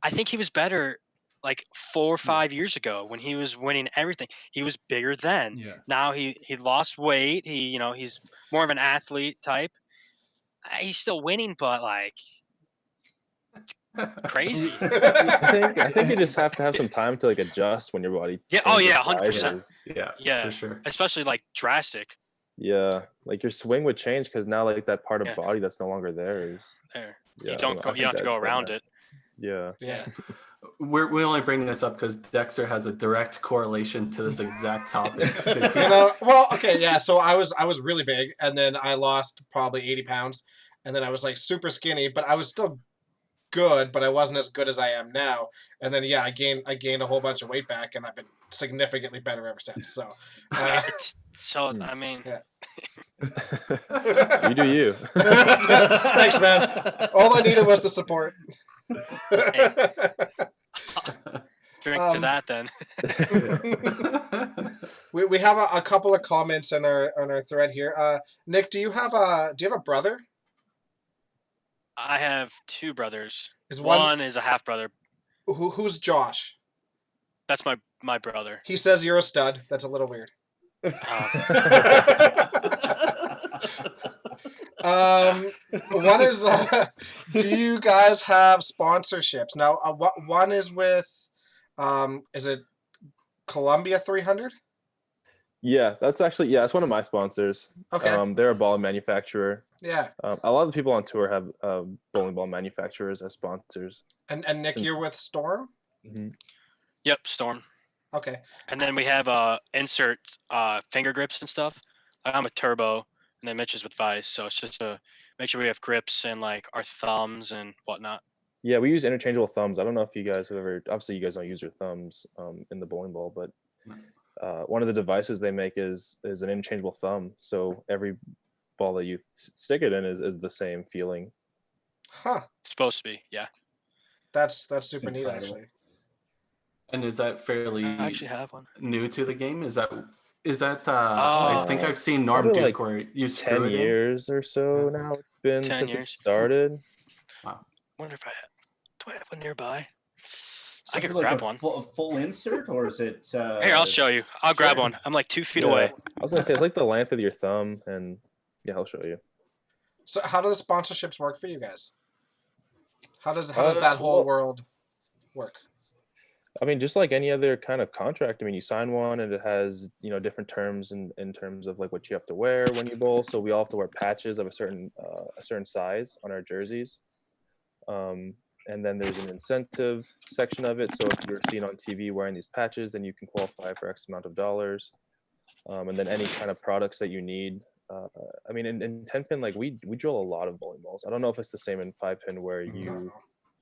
I think he was better like 4 or 5 years ago when he was winning everything. He was bigger then. Yeah. Now he lost weight. He's more of an athlete type. He's still winning, but like crazy. I think you just have to have some time to like adjust when your body. Yeah. Oh changes yeah, 100%. sizes. Yeah, for sure. Especially like drastic. Yeah, like your swing would change because now like that part of Yeah. body that's no longer there is. There. Yeah, You don't have to go around it. Yeah. Yeah. We only bring this up because Dexter has a direct correlation to this exact topic. Well, okay, yeah. So I was really big, and then I lost probably 80 pounds, and then I was like super skinny, but I was still good, but I wasn't as good as I am now. And then I gained a whole bunch of weight back, and I've been significantly better ever since. So, I mean, yeah. You do you. Thanks, man. All I needed was the support. drink to that then. We have a couple of comments on our thread here. Nick, do you have a brother? I have 2 brothers. Is one is a half brother. Who's Josh? That's my brother. He says you're a stud. That's a little weird. One is, do you guys have sponsorships? Now, one is with, is it Columbia 300? Yeah, that's one of my sponsors. Okay. They're a ball manufacturer. Yeah. A lot of the people on tour have bowling ball manufacturers as sponsors. And Nick, you're with Storm? Mm-hmm. Yep, Storm. Okay. And then we have insert finger grips and stuff. I'm a Turbo, and then Mitch is with Vice, so it's just to make sure we have grips and like our thumbs and whatnot. Yeah, we use interchangeable thumbs. I don't know if you guys have ever. Obviously, you guys don't use your thumbs in the bowling ball, but one of the devices they make is an interchangeable thumb. So every ball that you stick it in is the same feeling. Huh. It's supposed to be, yeah. That's super neat, actually. And is that fairly I actually have one. new to the game? Is that I think I've seen Norm do like where you 10 years or so now it's been 10 since years. it started. Wow. Wonder if do I have one nearby? So I could is it like grab a one. full insert, or is it? Here, I'll show you. I'll grab one. I'm like 2 feet away. I was gonna say it's like the length of your thumb, and yeah, I'll show you. So how do the sponsorships work for you guys? How does that whole world work? I mean, just like any other kind of contract. I mean, you sign one and it has, different terms in terms of like what you have to wear when you bowl. So we all have to wear patches of a certain size on our jerseys. And then there's an incentive section of it. So if you're seen on TV wearing these patches, then you can qualify for X amount of dollars. And then any kind of products that you need. I mean, in 10-pin, like we drill a lot of bowling balls. I don't know if it's the same in 5-pin where you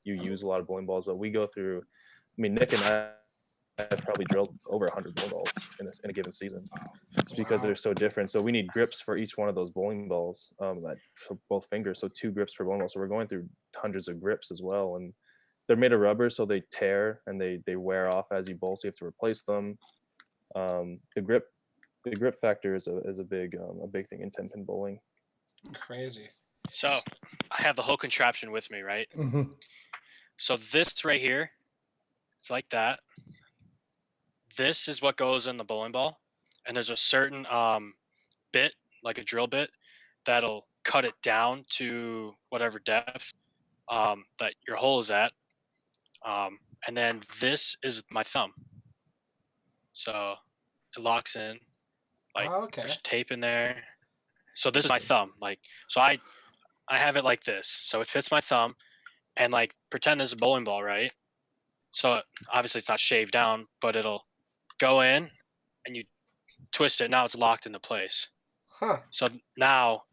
use a lot of bowling balls, but we go through. I mean, Nick and I have probably drilled over 100 bowling balls in a given season, just because they're so different. So we need grips for each one of those bowling balls, for both fingers. So 2 grips per bowling ball. So we're going through hundreds of grips as well, and they're made of rubber, so they tear and they wear off as you bowl. So you have to replace them. The grip factor is a big thing in 10-pin bowling. Crazy. So I have the whole contraption with me, right? Mm-hmm. So this right here, it's like that. This is what goes in the bowling ball, and there's a certain bit like a drill bit that'll cut it down to whatever depth that your hole is at. And then this is my thumb. So it locks in. Like Okay. there's tape in there. So this is my thumb. Like, so I have it like this. So it fits my thumb, and like pretend there's a bowling ball, right? So obviously it's not shaved down, but it'll go in and you twist it. Now it's locked into place. Huh. So now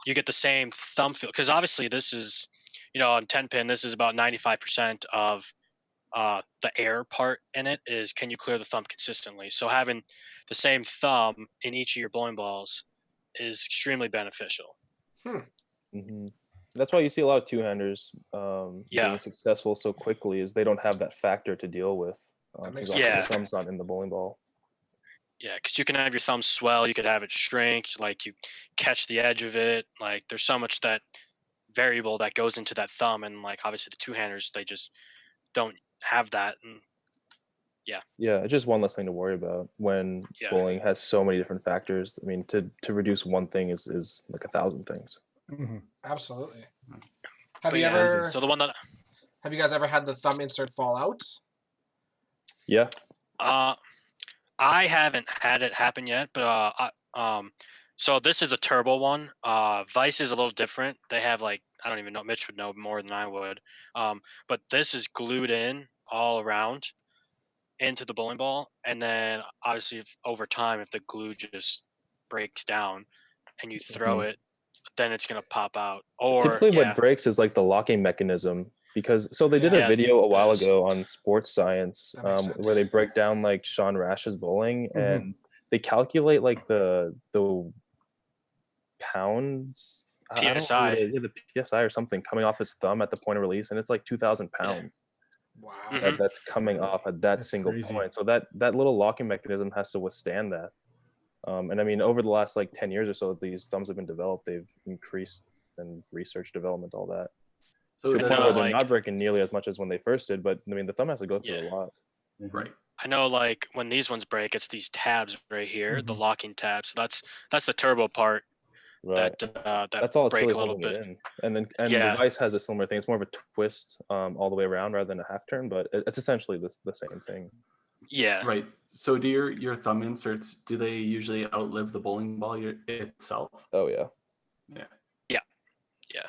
you get the same thumb feel, because obviously this is, on 10 pin, this is about 95% of the air part in it is, can you clear the thumb consistently? So having the same thumb in each of your bowling balls is extremely beneficial. Mm-hmm. That's why you see a lot of two-handers being successful so quickly, is they don't have that factor to deal with. Since the thumb's not in the bowling ball. Yeah, because you can have your thumb swell, you could have it shrink, like you catch the edge of it. Like there's so much that variable that goes into that thumb, and like obviously the two-handers, they just don't have that. And yeah, it's just one less thing to worry about when bowling has so many different factors. I mean, to reduce one thing is like 1,000 things. Mm-hmm. Absolutely. Have you guys ever had the thumb insert fall out? Yeah. I haven't had it happen yet, but so this is a turbo one. Vice is a little different. They have like, I don't even know, Mitch would know more than I would. But this is glued in all around into the bowling ball, and then obviously over time, if the glue just breaks down and you throw it, then it's gonna pop out. Or typically what breaks is like the locking mechanism, because they did a video a while ago on Sports Science where they break down like Sean Rash's bowling, and they calculate like the pounds PSI, the PSI or something coming off his thumb at the point of release, and it's like 2,000 pounds. Wow. That's coming off at that single point. So that little locking mechanism has to withstand that. And I mean, over the last like 10 years or so, these thumbs have been developed. They've increased in research, development, all that. So to a point where they're not breaking nearly as much as when they first did. But I mean, the thumb has to go through a lot. Right. I know, like when these ones break, it's these tabs right here, the locking tabs. So that's the turbo part. Right. That's all it's break really a little holding bit. it in. And the Vice has a similar thing. It's more of a twist all the way around rather than a half turn, but it's essentially the same thing. Yeah. Right. So do your thumb inserts, do they usually outlive the bowling ball itself? Oh yeah. Yeah. Yeah.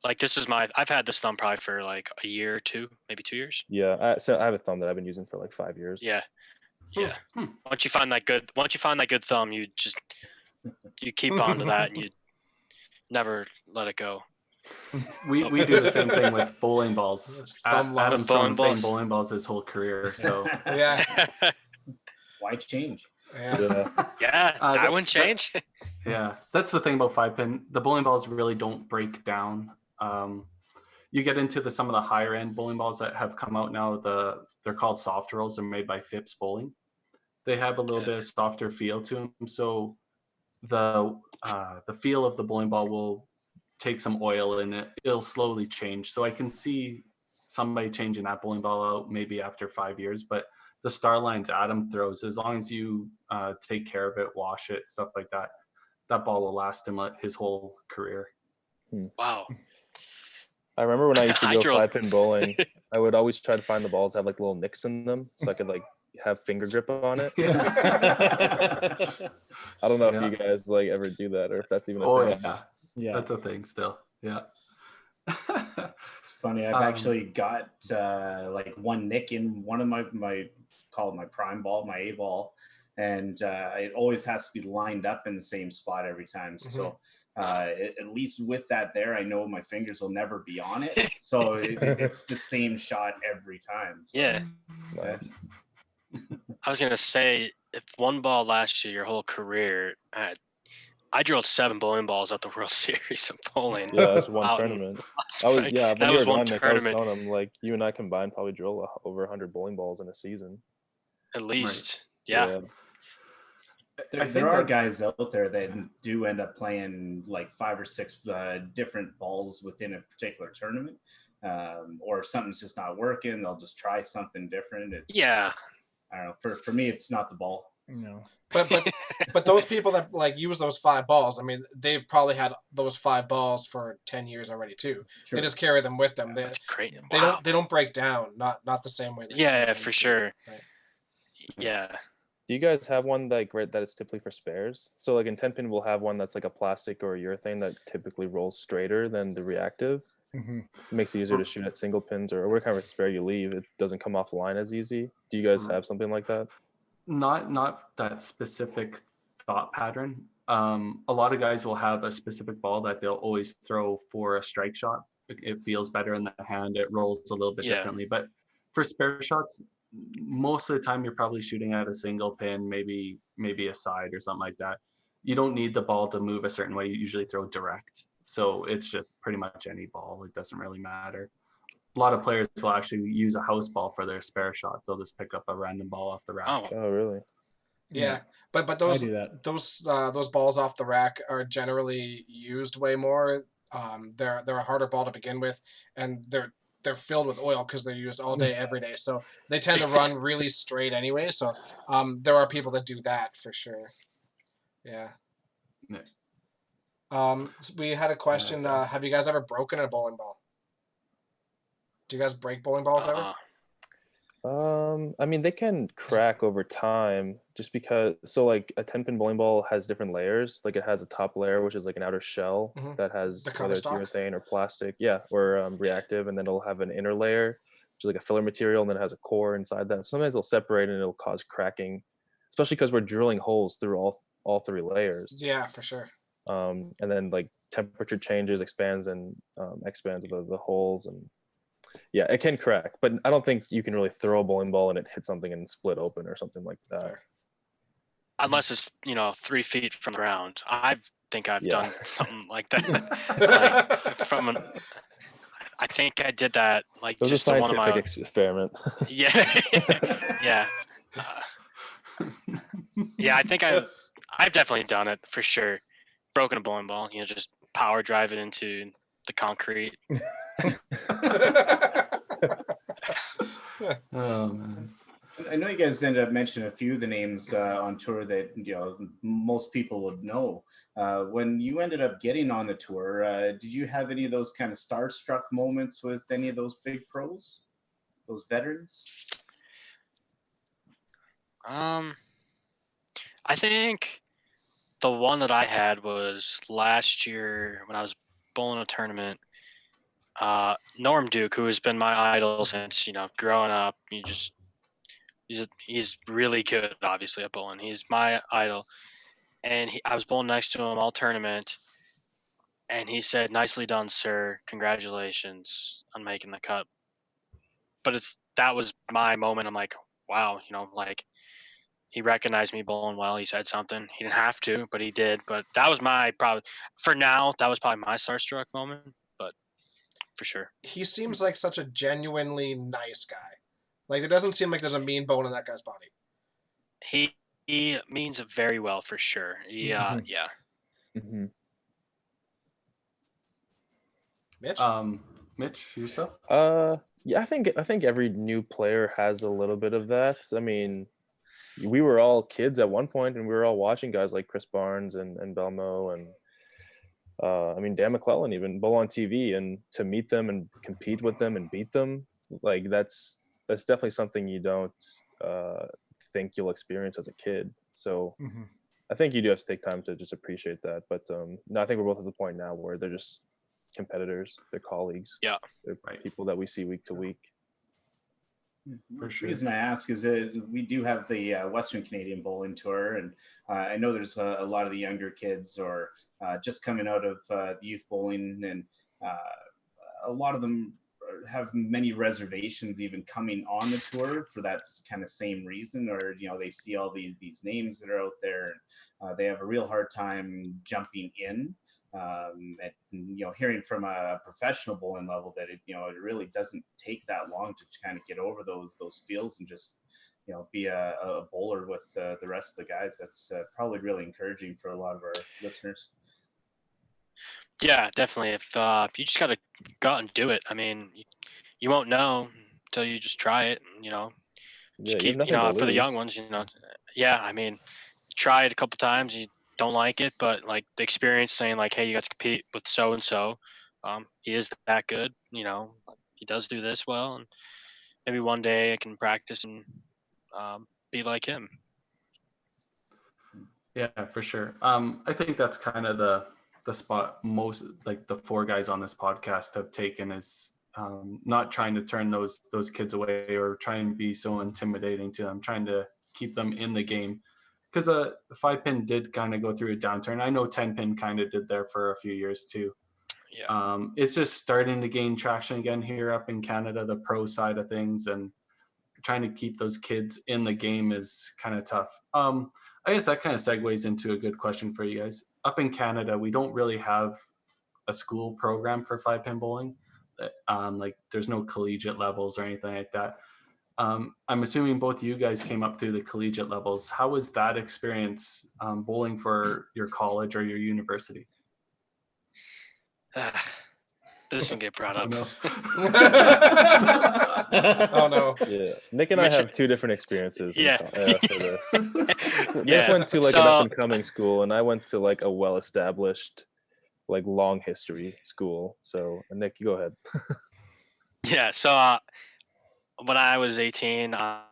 Like this is I've had this thumb probably for like a year or two, maybe 2 years. Yeah. So I have a thumb that I've been using for like 5 years. Yeah. Yeah. Once you find that good thumb, you keep on to that and you never let it go. We do the same thing with bowling balls. Adam's thrown the same bowling balls his whole career. So yeah. Why change? Yeah. I wouldn't change. Yeah, that's the thing about 5-pin. The bowling balls really don't break down. You get into some of the higher end bowling balls that have come out now. They're called soft rolls. They're made by Phipps Bowling. They have a little bit of softer feel to them. So the feel of the bowling ball will take some oil in it. It'll slowly change. So I can see somebody changing that bowling ball out maybe after 5 years. But the star lines Adam throws, as long as you take care of it, wash it, stuff like that, that ball will last him his whole career. Wow. I remember when I used to go 5-pin bowling, I would always try to find the balls that have like little nicks in them so I could like have finger grip on it. I don't know if you guys like ever do that or if that's even a thing. Yeah, that's a thing still. Yeah. It's funny. I've actually got like one nick in one of my call it my prime ball, my A ball, and it always has to be lined up in the same spot every time. So at least with that there, I know my fingers will never be on it. So it's the same shot every time. So, yeah. Nice. I was going to say, if one ball lasts you your whole career, I drilled 7 bowling balls at the World Series of bowling. Yeah, that's one tournament. When you were gone, Nick, I was telling him, like, you and I combined probably drill over 100 bowling balls in a season. At least. Right. Yeah. There are guys out there that do end up playing like 5 or 6 different balls within a particular tournament, or if something's just not working, they'll just try something different. I don't know. For me, it's not the ball. But those people that like use those 5 balls, I mean, they've probably had those 5 balls for 10 years already too. Sure. They just carry them with them. That's great. They don't break down. Not the same way. That Yeah, for sure. Right. Yeah. Do you guys have one that is typically for spares? So like in 10 pin, we'll have one that's like a plastic or a urethane that typically rolls straighter than the reactive. Mhm. It makes it easier to shoot at single pins or whatever kind of spare you leave. It doesn't come off the line as easy. Do you guys have something like that? Not that specific thought pattern. A lot of guys will have a specific ball that they'll always throw for a strike shot. It feels better in the hand. It rolls a little bit differently. But for spare shots, most of the time you're probably shooting at a single pin, maybe a side or something like that. You don't need the ball to move a certain way. You usually throw direct. So it's just pretty much any ball. It doesn't really matter. A lot of players will actually use a house ball for their spare shot. They'll just pick up a random ball off the rack. Oh, really? Yeah, but those balls off the rack are generally used way more. They're a harder ball to begin with, and they're filled with oil because they're used all day, every day. So they tend to run really straight anyway. So there are people that do that for sure. Yeah. We had a question. Have you guys ever broken a bowling ball? Do you guys break bowling balls ever? I mean, they can crack over time just because, so like a 10 pin bowling ball has different layers. Like it has a top layer, which is like an outer shell that has whether it's urethane or plastic, or reactive, and then it'll have an inner layer, which is like a filler material, and then it has a core inside that. Sometimes it'll separate and it'll cause cracking, especially because we're drilling holes through all 3 layers. Yeah, for sure. And then like temperature changes, expands and expands the holes, and yeah, it can crack, but I don't think you can really throw a bowling ball and it hit something and split open or something like that. Fair. Unless it's 3 feet from the ground. I think I've done something like that. I think I did that like it was just a one of my experiment. Yeah, yeah, yeah. I think I've definitely done it for sure. Broken a bowling ball. Just power drive it into the concrete. Oh man. I know you guys ended up mentioning a few of the names on tour that most people would know. When you ended up getting on the tour, did you have any of those kind of starstruck moments with any of those big pros, those veterans? I think the one that I had was last year when I was bowling a tournament. Norm Duke, who has been my idol since growing up. He's really good, obviously, at bowling. He's my idol, and I was bowling next to him all tournament, and he said, "Nicely done, sir. Congratulations on making the cut." But that was my moment. I'm like, wow, like he recognized me bowling well. He said something. He didn't have to, but he did. But that was for now, that was probably my starstruck moment. But for sure, he seems like such a genuinely nice guy. Like it doesn't seem like there's a mean bone in that guy's body. He means it very well for sure. Yeah. Mm-hmm. Mitch? Mitch, yourself? Yeah, I think every new player has a little bit of that. I mean, we were all kids at one point, and we were all watching guys like Chris Barnes and Belmo and I mean Dan McClellan even bowl on TV, and to meet them and compete with them and beat them, like that's definitely something you don't think you'll experience as a kid. So I think you do have to take time to just appreciate that. But no, I think we're both at the point now where they're just competitors, they're colleagues. Yeah, they're people that we see week to week. For sure. The reason I ask is that we do have the Western Canadian Bowling Tour, and I know there's a lot of the younger kids or just coming out of the youth bowling, and a lot of them have many reservations even coming on the tour for that kind of same reason, or they see all these names that are out there, and they have a real hard time jumping in. And hearing from a professional bowling level that it really doesn't take that long to kind of get over those feels and just be a bowler with the rest of the guys. That's probably really encouraging for a lot of our listeners. Yeah, definitely. If you just gotta go out and do it. I mean, you won't know until you just try it. Yeah, just you have keep, nothing to for the young lose. ones, yeah, I mean, you try it a couple times, you don't like it, but like the experience saying like, hey, you got to compete with so and so. He is that good, he does do this well, and maybe one day I can practice and be like him. Yeah, for sure. I think that's kind of the spot most like the four guys on this podcast have taken is not trying to turn those kids away or try and be so intimidating to them, trying to keep them in the game. Because the 5-pin did kind of go through a downturn. I know 10-pin kind of did there for a few years too. Yeah. It's just starting to gain traction again here up in Canada, the pro side of things, and trying to keep those kids in the game is kind of tough. I guess that kind of segues into a good question for you guys. Up in Canada, we don't really have a school program for 5-pin bowling. Like there's no collegiate levels or anything like that. I'm assuming both of you guys came up through the collegiate levels. How was that experience bowling for your college or your university? This will get brought up. no. Oh no. Yeah, Nick and I Mitch- have two different experiences. Yeah. For this. Nick Yeah, went to like an so- up and coming school, and I went to like a well established, like long history school. So Nick, you go ahead. Yeah, so when I was 18, I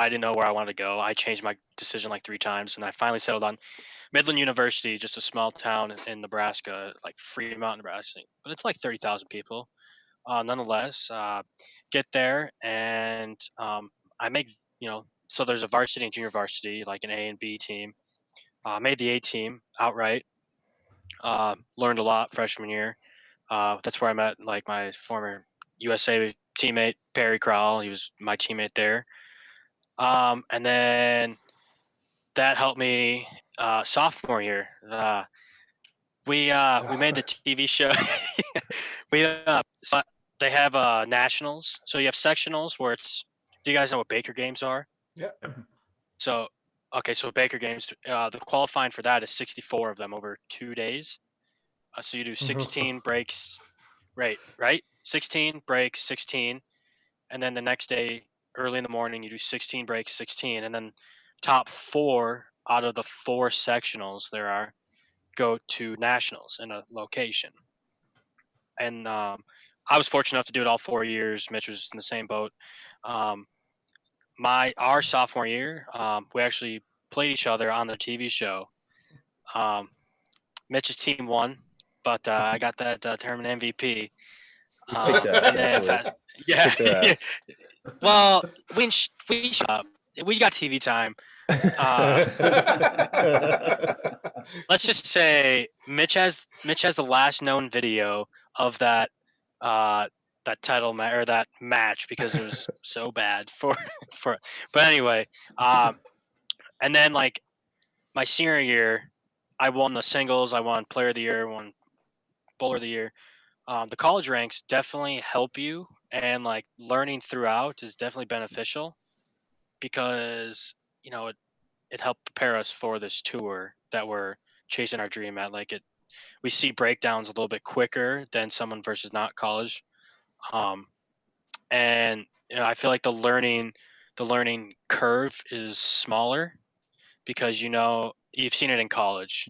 didn't know where I wanted to go. I changed my decision like 3 times, and I finally settled on Midland University, just a small town in Nebraska, like Fremont, Nebraska. But it's like 30,000 people. Nonetheless, get there, and I make, so there's a varsity and junior varsity, like an A and B team. Made the A team outright. Learned a lot freshman year. That's where I met like my former USA teammate Perry Crowell. He was my teammate there. And then that helped me sophomore year. We made the TV show. So they have nationals. So you have sectionals where it's. Do you guys know what Baker games are? Yeah. So so Baker games. The qualifying for that is 64 of them over 2 days. So you do 16 breaks. Right. 16 breaks, 16, and then the next day, early in the morning, you do 16 breaks, 16, and then top 4 out of the 4 sectionals there are go to nationals in a location. And I was fortunate enough to do it all 4 years. Mitch was in the same boat. Our sophomore year, we actually played each other on the TV show. Mitch's team won, but I got that tournament MVP. You kicked ass, And then actually. yeah, Kicked their ass. well, we got TV time. Let's just say Mitch has the last known video of that title or that match because it was so bad for. But anyway, and then like my senior year, I won the singles. I won Player of the Year, won Bowler of the Year. The college ranks definitely help you, and like learning throughout is definitely beneficial because it helped prepare us for this tour that we're chasing our dream at. Like we see breakdowns a little bit quicker than someone versus not college, and I feel like the learning curve is smaller because you've seen it in college.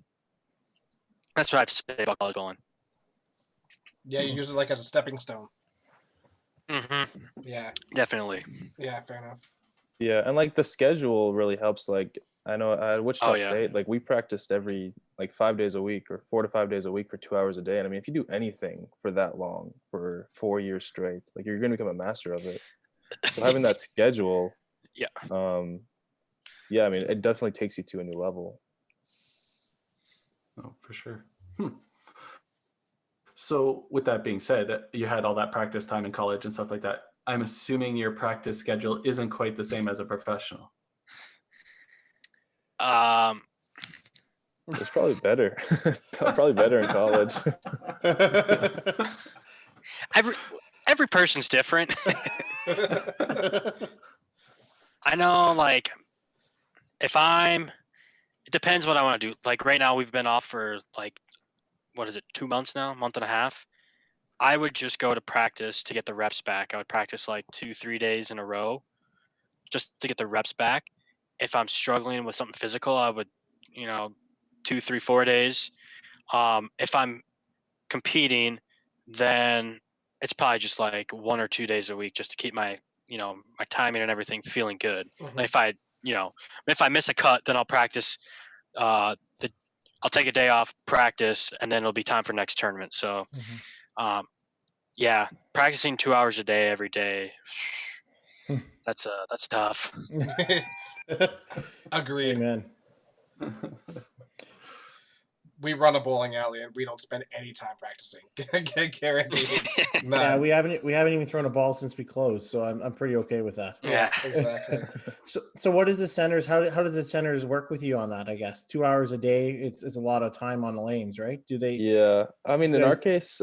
That's what I have to say about college bowling. Yeah, you use it like as a stepping stone. Mm-hmm. Yeah. Definitely. Yeah, fair enough. Yeah, and like the schedule really helps. Like I know at Wichita yeah. State, like we practiced every like 5 days a week or 4 to 5 days a week for 2 hours a day. And I mean, if you do anything for that long for 4 years straight, like you're going to become a master of it. So having that schedule, Yeah. yeah, I mean, it definitely takes you to a new level. Oh, for sure. So with that being said, you had all that practice time in college and stuff like that. I'm assuming your practice schedule isn't quite the same as a professional. It's probably better. Probably better in college. Every person's different. I know, like, it depends what I want to do. Like right now, we've been off for like, what is it, 2 months now, month and a half. I would just go to practice to get the reps back. I would practice like 2-3 days in a row just to get the reps back. If I'm struggling with something physical, I would, 2, 3, 4 days. If I'm competing, then it's probably just like 1 or 2 days a week just to keep my, my timing and everything feeling good. Mhm. If I miss a cut, then I'll practice. I'll take a day off, practice, and then it'll be time for next tournament. So, yeah, practicing 2 hours a day every day. That's tough. Agreed. Amen. We run a bowling alley and we don't spend any time practicing. Guaranteed. None. Yeah, we haven't even thrown a ball since we closed, so I'm pretty okay with that. Yeah. Exactly. So what is the centers? How does the centers work with you on that? I guess 2 hours a day. It's a lot of time on the lanes, right? Do they? Yeah, I mean, in guys- our case,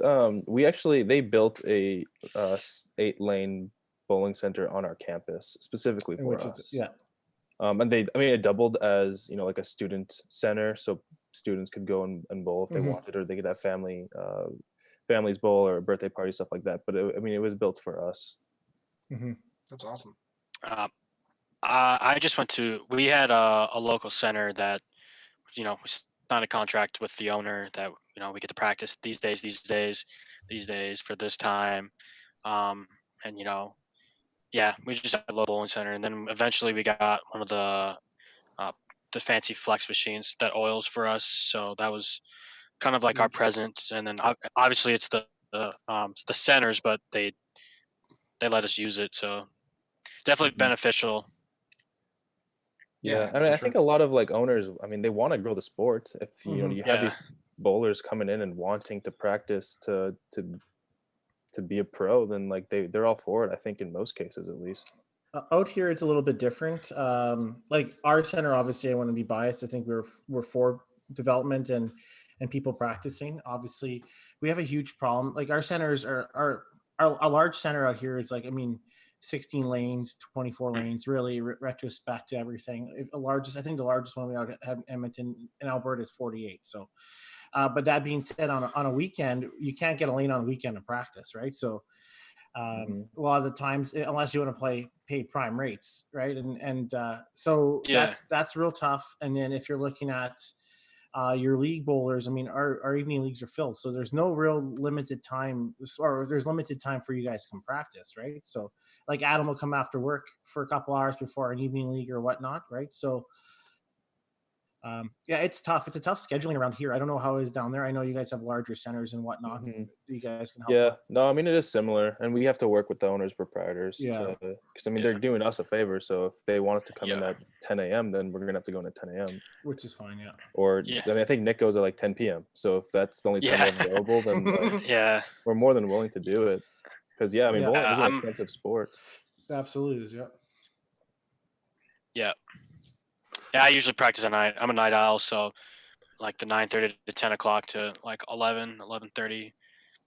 they built a 8-lane bowling center on our campus specifically for Which us. is, yeah. And it doubled as like a student center, so students could go and bowl if they Mhm. wanted, or they could have families bowl or birthday party stuff like that. But it was built for us. Mm-hmm. That's awesome. I just we had a local center that, we signed a contract with the owner that, we get to practice these days for this time. And, yeah, we just had a local bowling center. And then eventually we got one of the fancy flex machines that oils for us. So that was kind of like our presence. And then obviously it's the centers, but they let us use it. So definitely beneficial. Yeah, Yeah, I mean, for I think a lot of like owners, I mean, they want to grow the sport. If you Mhm. have Yeah. these bowlers coming in and wanting to practice to be a pro, then like they're all for it. I think in most cases, at least. Out here, it's a little bit different. Like our center, obviously, I want to be biased. I think we're for development and people practicing. Obviously, we have a huge problem. Like our centers are a large center out here is like, I mean, 16 lanes, 24 lanes, really retrospect to everything. I think the largest one we have Edmonton in Alberta is 48. So, but that being said, on a weekend, you can't get a lane on a weekend to practice, right? So. A lot of the times, unless you want to pay prime rates, right? And so Yeah. that's real tough. And then if you're looking at your league bowlers, I mean, our evening leagues are filled, so there's no real limited time, or there's limited time for you guys to come practice, right? So like Adam will come after work for a couple hours before an evening league or whatnot, right? So yeah, it's tough. It's a tough scheduling around here. I don't know how it is down there. I know you guys have larger centers and whatnot. You guys can help. Yeah, with. no, I mean, it is similar, and we have to work with the owners, proprietors, Yeah. because I mean, they're doing us a favor. So if they want us to come in Yeah. at 10 a.m., then we're gonna have to go in at 10 a.m. Which is fine, yeah. Or Yeah. I mean, I think Nick goes at like 10 p.m. So if that's the only time Yeah. they're available, then like, Yeah. we're more than willing to do it. Because I mean, Yeah. bowling is an I'm- expensive sport. Absolutely is, yeah. Yeah. Yeah, I usually practice at night. I'm a night owl, so like the 9:30 to 10 o'clock to like 11:30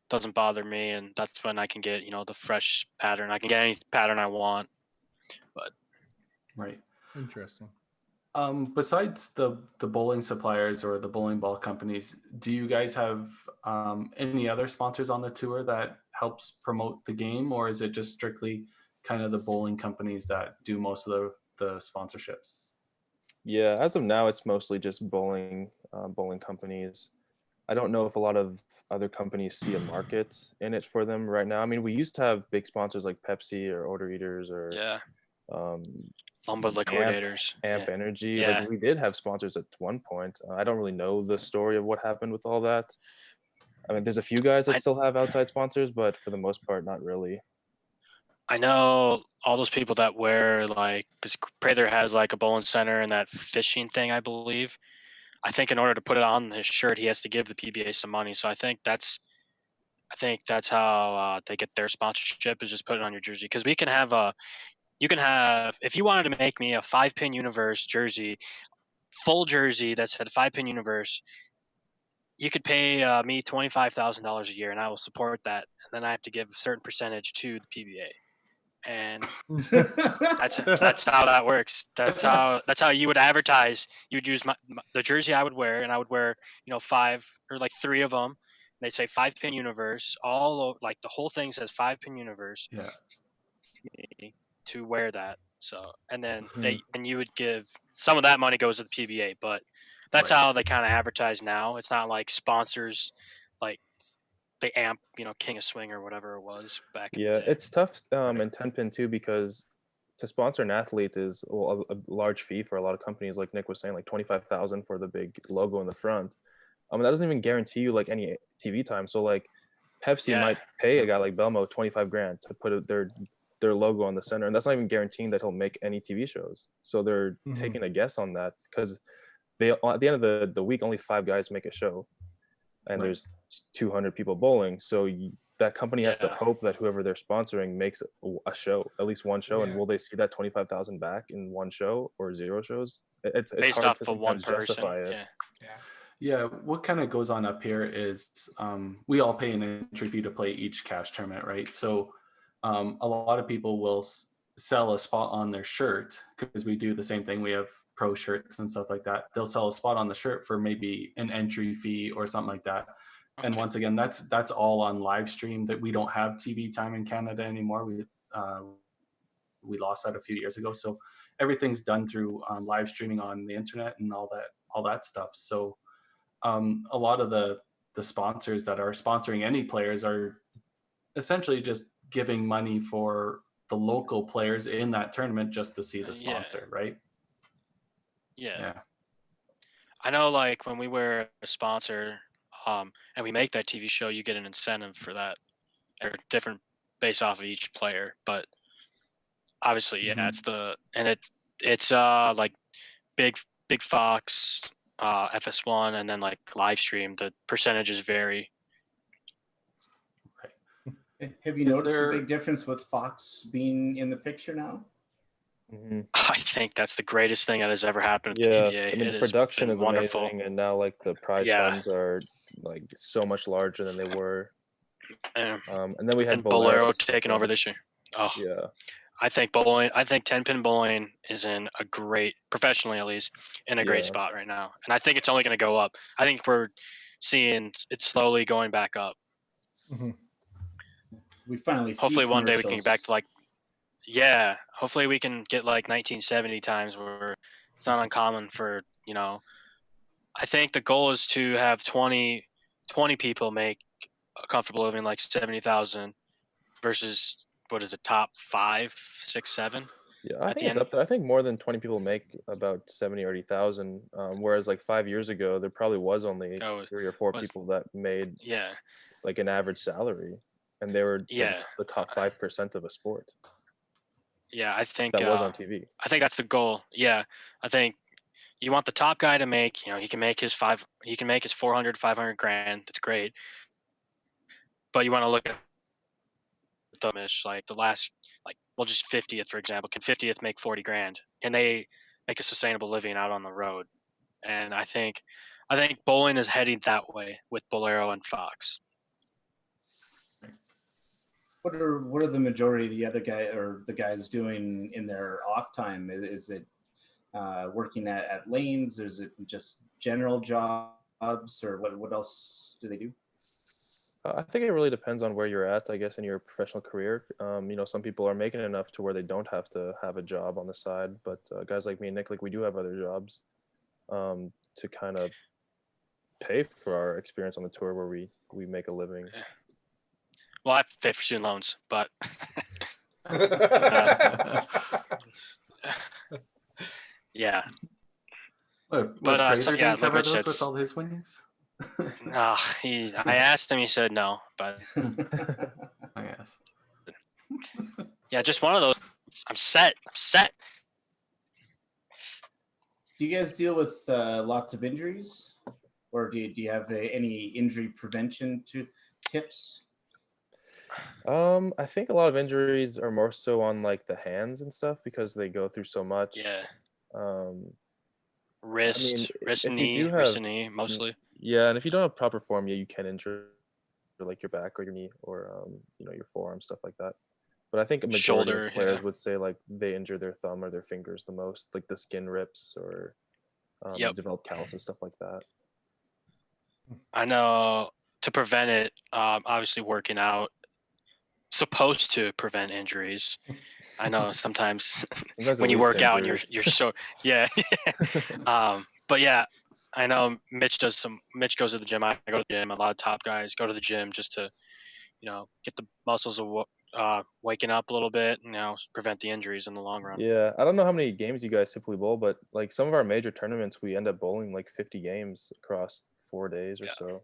doesn't bother me, and that's when I can get the fresh pattern. I can get any pattern I want. Right. Interesting. Besides the bowling suppliers or the bowling ball companies, do you guys have any other sponsors on the tour that helps promote the game, or is it just strictly kind of the bowling companies that do most of the sponsorships? Yeah, as of now, it's mostly just bowling companies. I don't know if a lot of other companies see a market in it for them right now. I mean, we used to have big sponsors like Pepsi or Order Eaters or Yeah. um, Lumber liquidators. Amp Energy. Yeah. Like we did have sponsors at one point. I don't really know the story of what happened with all that. I mean, there's a few guys that still have outside sponsors, but for the most part, not really. I know all those people that wear because Prather has like a bowling center and that fishing thing, I believe. I think in order to put it on his shirt, he has to give the PBA some money. So I think that's how they get their sponsorship, is just put it on your jersey. Because you can have, if you wanted to make me a 5-pin Universe jersey, full jersey that said 5-pin Universe, you could pay me $25,000 a year, and I will support that. And then I have to give a certain percentage to the PBA. And that's how that works. That's how you would advertise. You would use the jersey I would wear, and I would wear 5 or like 3 of them. They say 5-pin Universe. All like the whole thing says 5-pin Universe. Yeah. To wear that, So, and then Mhm. you would give some of that money goes to the PBA, but that's Right. how they kind of advertise now. It's not like sponsors, like they amp, King of Swing or whatever it was back in the Yeah, day. it's tough in 10 pin too, because to sponsor an athlete is a large fee for a lot of companies. Like Nick was saying, like 25,000 for the big logo in the front. That doesn't even guarantee you like any TV time. So like Pepsi Yeah. might pay a guy like Belmo 25 grand to put their logo on the center, and that's not even guaranteeing that he'll make any TV shows. So they're Mhm. taking a guess on that, because they, at the end of the week, only 5 guys make a show, and Right. there's 200 people bowling. So that company has to Yeah. hope that whoever they're sponsoring makes a show, at least one show. And Yeah. will they see that 25,000 back in one show or 0 shows? It's Based hard off to of one sometimes person. justify it. Yeah. Yeah. Yeah, what kind of goes on up here is we all pay an entry fee to play each cash tournament, right? So a lot of people will sell a spot on their shirt, because we do the same thing. We have pro shirts and stuff like that. They'll sell a spot on the shirt for maybe an entry fee or something like that. And Okay. once again, that's all on live stream. That we don't have TV time in Canada anymore. We lost that a few years ago, so everything's done through live streaming on the internet and all that stuff. So a lot of the sponsors that are sponsoring any players are essentially just giving money for the local players in that tournament just to see the Yeah. sponsor, right? Yeah. I know, like when we were a sponsor, and we make that TV show, you get an incentive for that, or different based off of each player. But obviously, yeah, Mhm. it's like big Fox, FS1, and then like live stream. The percentages vary. Have you Is noticed a there- big difference with Fox being in the picture now? Mhm. I think that's the greatest thing that has ever happened to Yeah, PBA. I mean, It the has production been is wonderful. amazing, and now like the prize Yeah. funds are like so much larger than they were. Yeah. And then we had And Bolero Bolero taking over this year. Oh, Yeah, I think 10 pin bowling is in a great, professionally at least, in a great Yeah. spot right now. And I think it's only going to go up. I think we're seeing it slowly going back up. Mhm. We finally see Hopefully one day we can get back commercials. to like, hopefully we can get like 1970 times where it's not uncommon for, I think the goal is to have 20 people make a comfortable living like 70,000 versus what is it, top 5, 6, 7? yeah, I At think the it's end? up there. I think more than 20 people make about 70 or 80,000. Whereas like 5 years ago, there probably was only Oh, 3 or 4 was- people that made Yeah. like an average salary, and they were Yeah. the top 5% of a sport Yeah, I think that was on TV. I think that's the goal. Yeah, I think you want the top guy to make. He can make his 400, 500 grand. That's great. But you want to look at the mish, like the last, like, well, just 50th for example. Can 50th make 40 grand? Can they make a sustainable living out on the road? And I think bowling is heading that way with Bolero and Fox. What are the majority of the other guys doing in their off time? Is it working at lanes? Is it just general jobs, or what else do they do? I think it really depends on where you're at, I guess, in your professional career. Some people are making enough to where they don't have to have a job on the side, but guys like me and Nick, like we do have other jobs to kind of pay for our experience on the tour where we make a living. Well, I have to pay for student loans, but yeah. But Prather didn't cover like Rich those said, with all his winnings? I asked him, he said no, but I guess. yeah, just one of those. I'm set. Do you guys deal with lots of injuries, or do you have any injury prevention tips? I think a lot of injuries are more so on like the hands and stuff because they go through so much. Yeah. Wrist, Wrist if you and knee, mostly. Yeah, and if you don't have proper form, you can injure like your back or your knee or your forearm, stuff like that. But I think a majority Shoulder, of players would say like they injure their thumb or their fingers the most, like the skin rips or develop calluses, stuff like that. I know to prevent it, obviously working out supposed to prevent injuries. I know sometimes Sometimes it when you leads to work out and injuries. you're so yeah. But yeah, I know Mitch goes to the gym. I go to the gym. A lot of top guys go to the gym just to, get the muscles waking up a little bit, prevent the injuries in the long run. Yeah, I don't know how many games you guys typically bowl, but like some of our major tournaments, we end up bowling like 50 games across 4 days or Yeah. so.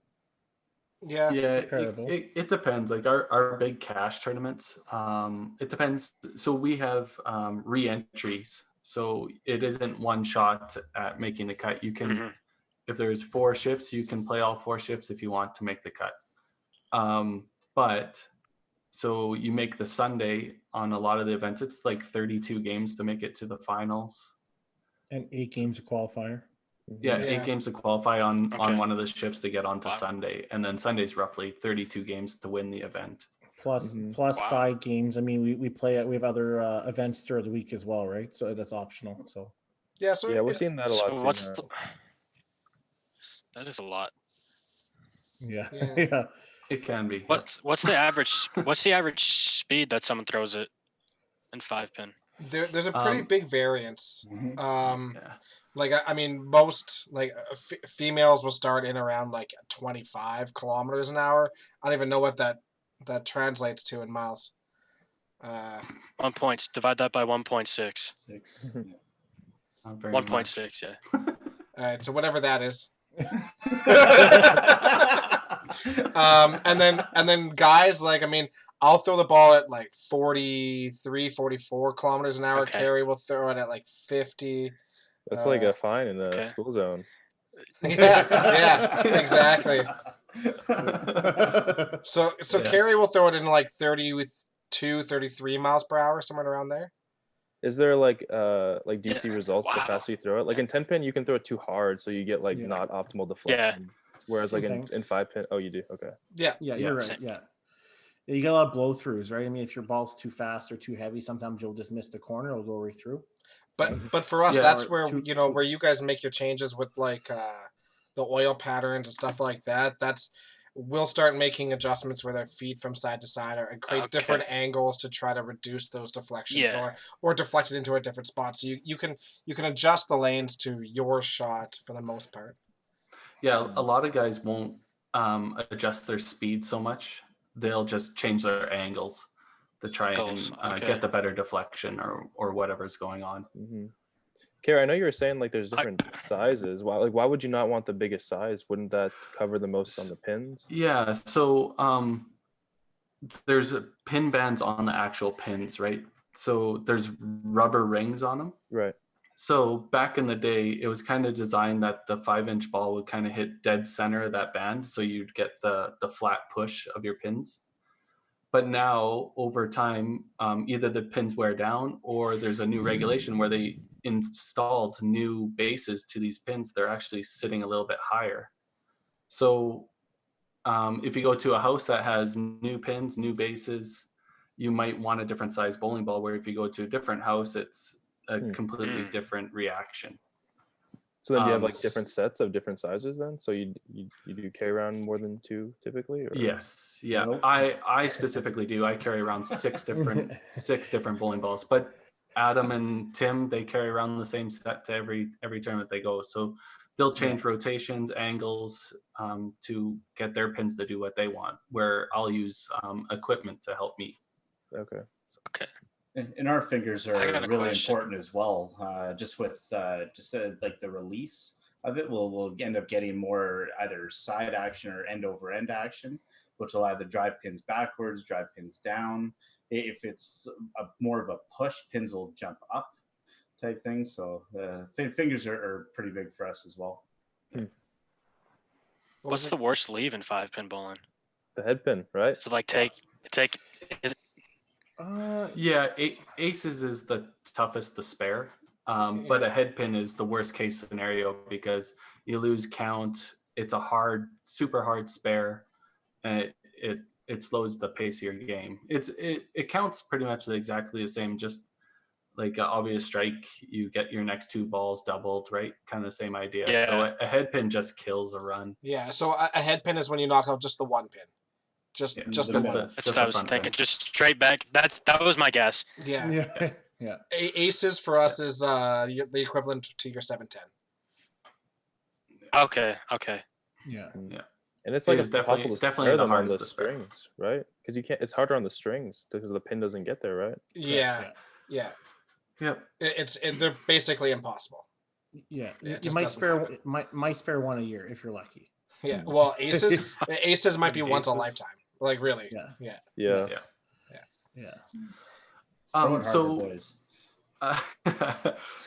Yeah. Yeah, Comparable. it depends. Like our big cash tournaments, it depends. So we have re-entries. So it isn't one shot at making the cut. You can, Mhm. if there's 4 shifts, you can play all 4 shifts if you want to make the cut. But so you make the Sunday on a lot of the events. It's like 32 games to make it to the finals. And 8 games of qualifier. Yeah, Yeah. 8 games to qualify on Okay. one of the shifts to get onto Wow. Sunday, and then Sunday's roughly 32 games to win the event. Plus Mhm. Wow. side games. I mean, we play we have other events throughout the week as well, right? So that's optional. So Yeah. So Yeah, we're seeing that a lot So too what's now. that is a lot. yeah, Yeah. yeah. It can be. What's the average speed that someone throws it in 5-pin? there's a pretty big variance. Mhm. Yeah. Like I mean, most like females will start in around like 25 kilometers an hour. I don't even know what that translates to in miles. 1 point. Divide that by 1.6. 6. Not very 1.6. Yeah. All right, so whatever that is. Yeah. And then guys, like, I mean, I'll throw the ball at like 43, 44 kilometers an hour. Okay. Carrie will throw it at like 50. That's like a fine in the okay. school zone. Yeah, exactly. So Yeah. Carrie will throw it in like 32, 33 miles per hour, somewhere around there. Is there like DC Yeah. results the Wow. faster you throw it? Like in 10-pin, you can throw it too hard, so you get like Yeah. not optimal deflection. Whereas like Same in 5-pin, oh, you do. Okay. Yeah. Yeah, Yeah, you're right. same. Yeah. Yeah, you get a lot of blow throughs, right? I mean, if your ball's too fast or too heavy, sometimes you'll just miss the corner. It'll go right through. But for us, Yeah. that's Or where too- where you guys make your changes with like the oil patterns and stuff like that. We'll start making adjustments with our feet from side to side and create different angles to try to reduce those deflections or deflect it into a different spot. So you can adjust the lanes to your shot for the most part. Yeah, a lot of guys won't adjust their speed so much. They'll just change their angles to try Angles, and okay. get the better deflection or whatever's going on. Mm-hmm. Carrie, I know you were saying like there's different sizes. Why would you not want the biggest size? Wouldn't that cover the most on the pins? Yeah, so there's pin bands on the actual pins, right? So there's rubber rings on them. Right. So back in the day, it was kind of designed that the 5-inch ball would kind of hit dead center of that band, so you'd get the flat push of your pins. But now, over time, either the pins wear down or there's a new regulation where they installed new bases to these pins. They're actually sitting a little bit higher. So if you go to a house that has new pins, new bases, you might want a different size bowling ball, where if you go to a different house, it's a completely different reaction. So then do you have like different sets of different sizes then? So you do carry around more than 2 typically? Or? Yes. Yeah. Nope. I specifically do. I carry around 6 different bowling balls, but Adam and Tim, they carry around the same set to every tournament they go. So they'll change rotations, angles to get their pins to do what they want, where I'll use equipment to help me. Okay. Okay. And our fingers are I got a really question. important as well. Just with like the release of it, we'll end up getting more either side action or end over end action, which will either drive pins backwards, drive pins down. If it's more of a push, pins will jump up type thing. So fingers are pretty big for us as well. What's the worst leave in 5-pin bowling? The head pin, right? So like is it Yeah, aces is the toughest to spare, but a head pin is the worst case scenario because you lose count. It's a super hard spare, and it slows the pace of your game. It counts pretty much exactly the same. Just like an obvious strike, you get your next 2 balls doubled, right? Kind of the same idea. Yeah. So a head pin just kills a run. Yeah. So a head pin is when you knock out just the one pin. Just Yeah, just the just one. the- That's just what the I was front thinking. pin. Just straight back. That was my guess. Yeah. Yeah. Yeah. Aces for us is the equivalent to your 710. Okay. Yeah. And it's It like is impossible to definitely spare the them on hardest the to spare. strings, right? Because you can't. It's harder on the strings because the pin doesn't get there, right? Yeah. Yeah. Yeah. Yep. They're basically impossible. Yeah. Yeah, it You just might doesn't spare happen. might spare one a year if you're lucky. Yeah. Well, aces might be once a Aces. lifetime. Like really. Yeah. Yeah. Yeah. Yeah. Throw it harder, So boys. uh,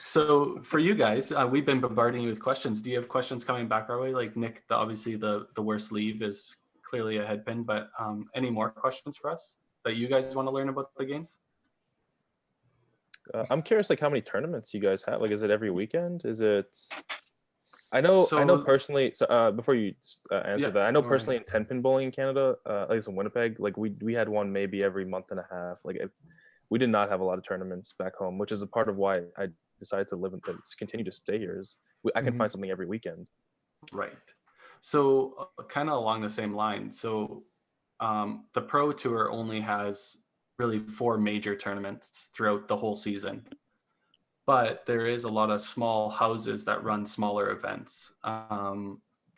so for you guys, we've been bombarding you with questions. Do you have questions coming back our way? Like Nick, obviously the worst leave is clearly a head pin, but any more questions for us that you guys want to learn about the game? I'm curious, like how many tournaments you guys have. Like, is it every weekend? Is it? I know So- personally. So before you answer Yeah, that, I know go personally in ahead. 10-pin bowling in Canada, at least in Winnipeg, like we had one maybe every month and a half. Like we did not have a lot of tournaments back home, which is a part of why I decided to live and continue to stay here. Is I can Mhm. find something every weekend. Right. So kind of along the same line. So the Pro Tour only has really 4 major tournaments throughout the whole season. But there is a lot of small houses that run smaller events.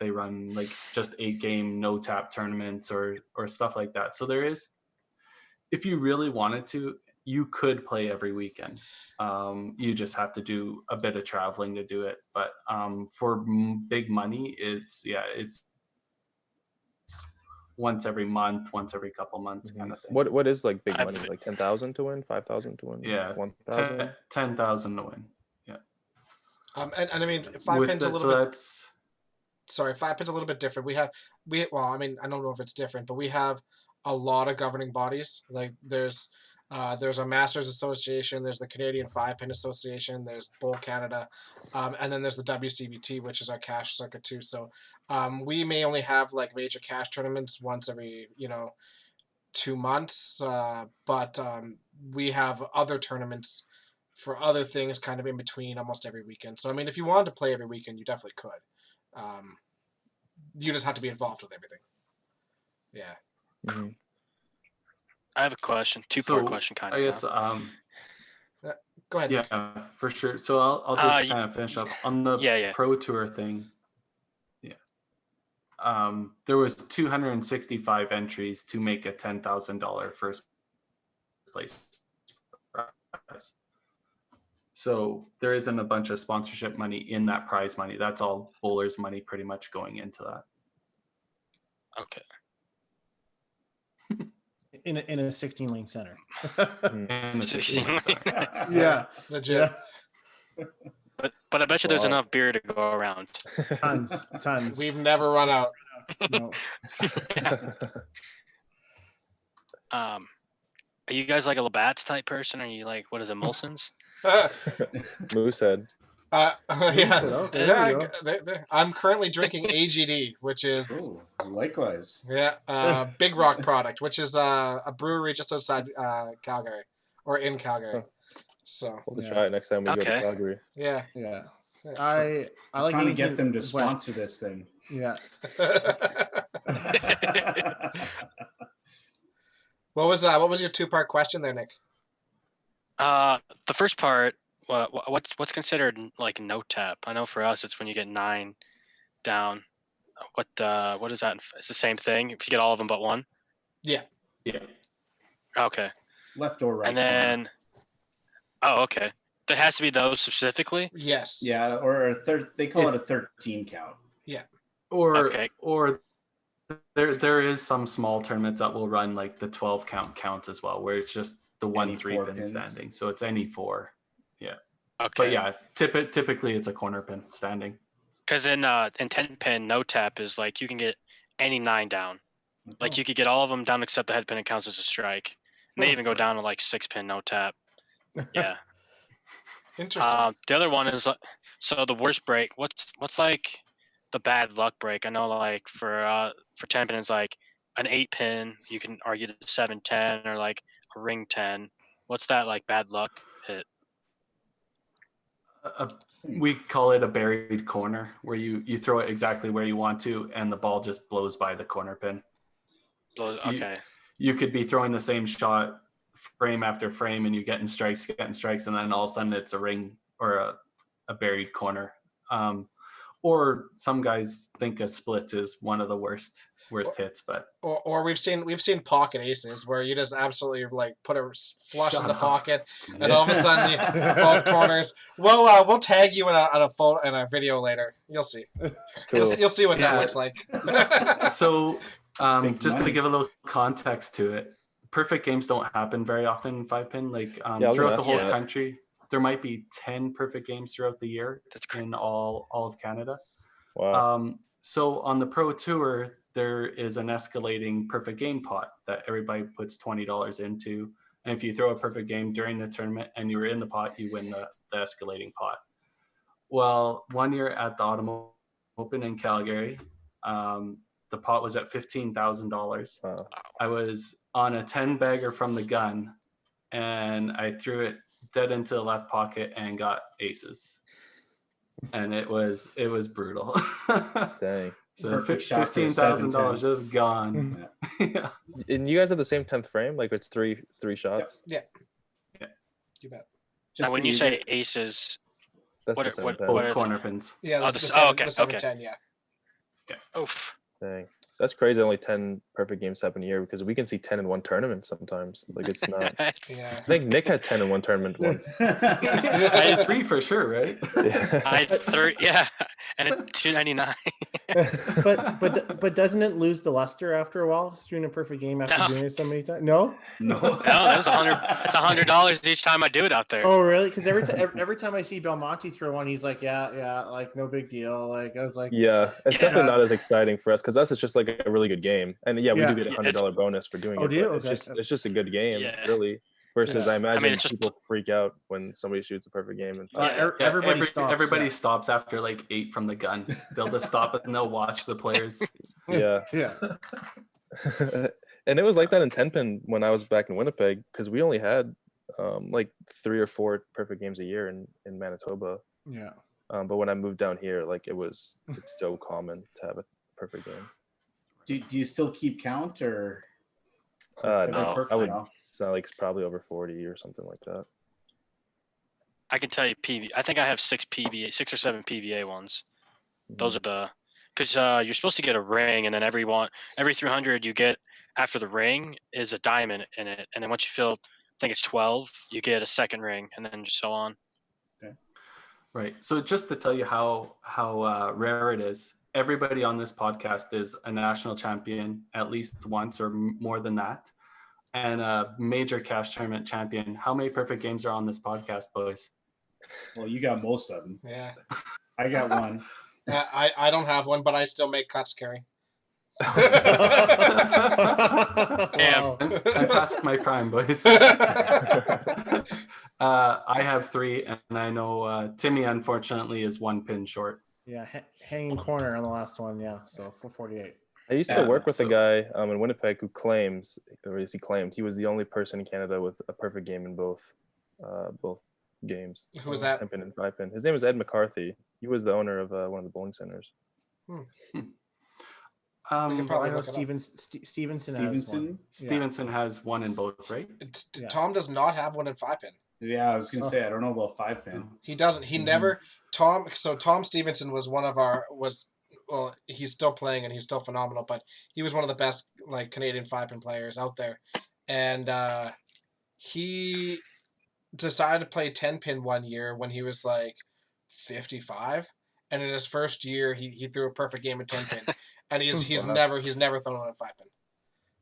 They run like just 8-game no tap tournaments or stuff like that. So there is, if you really wanted to, you could play every weekend. You just have to do a bit of traveling to do it. But for big money, it's once every month, once every couple months kind of thing. What is like big I've- money? Like 10,000 to win, 5,000 to win, Yeah, 1,000. 10,000 to win. Yeah. And I mean 5 pins a little so bit. that's Sorry, 5 pin's a little bit different. Well, I mean, I don't know if it's different, but we have a lot of governing bodies. Like there's a Masters Association, there's the Canadian 5-Pin Association, there's Bowl Canada, and then there's the WCBT, which is our cash circuit too. So we may only have like major cash tournaments once every 2 months, but we have other tournaments for other things kind of in between almost every weekend. So I mean, if you wanted to play every weekend, you definitely could. You just have to be involved with everything. Yeah. Mhm. I have a question. Two-part so question, kind of. I guess Go ahead. Nick. yeah, for sure. So I'll just kind of finish up on the yeah. Pro Tour thing. Yeah. There was 265 entries to make a $10,000 first place prize. So there isn't a bunch of sponsorship money in that prize money. That's all bowlers' money pretty much going into that. Okay. In a 16-lane center. And the 16 Yeah. Legit. Yeah. But I bet you there's Wow. enough beer to go around. Tons. We've never run out. No. Are you guys like a Labatt's type person? Or are you like, what is it, Molson's? Moosehead. Yeah. Okay, there we go. I'm currently drinking AGD, which is Oh, likewise. Big Rock product, which is a brewery just outside Calgary or in Calgary. So We'll have to Yeah. try it next time we go to Okay. Calgary. yeah. Yeah. I I'm like trying to get anything them to wet. sponsor this thing. Yeah. What was your 2-part question there, Nick? The first part, what's considered like no tap? I know for us, it's when you get 9 down. What is that? It's the same thing. If you get all of them but one. Yeah. Yeah. Okay. Left or right. And then, okay. There has to be those specifically. Yes. Yeah, or a third. They call it a 13 count. Or Okay. or there is some small tournaments that will run like the 12 count as well, where it's just the one Any 3 4 pin pins. standing. So it's any 4. Okay. But yeah, typically it's a corner pin standing. Because in 10-pin, no tap is like you can get any 9 down. Like Oh. you could get all of them down except the head pin, it counts as a strike. And they even go down to like 6-pin no tap. Yeah. Interesting. The other one is so the worst break. What's like the bad luck break? I know like for 10-pin it's like an 8-pin. You can argue the 7-10 or like a ring 10. What's that like bad luck hit? We call it a buried corner, where you throw it exactly where you want to and the ball just blows by the corner pin. Okay. You could be throwing the same shot frame after frame, and you're getting strikes, and then all of a sudden it's a ring or a buried corner. Or some guys think a split is one of the worst hits, but or we've seen pocket aces where you just absolutely like put a flush in the pocket, and all of a sudden both corners. We'll tag you in a photo and a video later. You'll see. Cool. You'll see what that looks like. So just to give a little context to it, perfect games don't happen very often in 5-pin. Like throughout the whole country, there might be 10 perfect games throughout the year in all of Canada. Wow. So on the Pro Tour, there is an escalating perfect game pot that everybody puts $20 into. And if you throw a perfect game during the tournament and you were in the pot, you win the escalating pot. Well, one year at the Autumn Open in Calgary, the pot was at $15,000. Wow. I was on a 10-bagger from the gun, and I threw it dead into the left pocket and got aces. And it was brutal. Dang. So $15,000 just gone. Yeah. And you guys have the same 10th frame? Like it's three shots? Yeah. You bet. Now, when you say aces, that's what both are corner pins? Yeah, the 7-10, yeah. Oof. Dang. That's crazy. Only 10 perfect games happen a year, because we can see 10 in one tournament sometimes. Like it's not. Yeah. I think Nick had 10 in one tournament once. I had 3 for sure, right? Yeah. I had 3, yeah, and it's $2.99. but doesn't it lose the luster after a while? Doing a perfect game after doing it so many times? No. That was It's $100 each time I do it out there. Oh, really? Because every time I see Belmonte throw one, he's like, yeah, like no big deal. Like I was like, yeah, it's definitely not as exciting for us, because us it's just like a really good game, and we do get $100 bonus for doing it. Do you? Okay. It's just a good game, really. Versus, I imagine people freak out when somebody shoots a perfect game. And everybody stops after like 8 from the gun. They'll just stop it and they'll watch the players. Yeah. And it was like that in 10-pin when I was back in Winnipeg, because we only had like 3 or 4 perfect games a year in Manitoba. Yeah. But when I moved down here, like it's so common to have a perfect game. Do you still keep count, or? No, I would sound like it's probably over 40 or something like that. I can tell you PB. I think I have 6 or 7 PBA ones. Those are because you're supposed to get a ring, and then every 300 you get after the ring is a diamond in it, and then once you fill, I think it's 12, you get a second ring, and then just so on. Okay. Right. So just to tell you how rare it is, everybody on this podcast is a national champion at least once or more than that, and a major cash tournament champion. How many perfect games are on this podcast, boys? Well, you got most of them. Yeah. I got one. I don't have one, but I still make cuts, Kerry. I'm past my prime, boys. I have 3, and I know Timmy unfortunately is 1 pin short. Yeah, hanging corner on the last one. Yeah, so 448. I used to work with a guy in Winnipeg who claimed he was the only person in Canada with a perfect game in both games. Who was that? 10-pin and 5-pin. His name was Ed McCarthy. He was the owner of one of the bowling centers. I know Stevenson. Stevenson has 1 in both, right? Tom does not have 1 in 5-pin. Yeah, I was gonna say I don't know about 5-pin. He doesn't. He never. Tom Stevenson was one of our well, he's still playing and he's still phenomenal, but he was one of the best like Canadian 5-pin players out there, and he decided to play 10-pin one year when he was like 55, and in his first year he threw a perfect game of 10-pin, and he's never thrown on a 5-pin.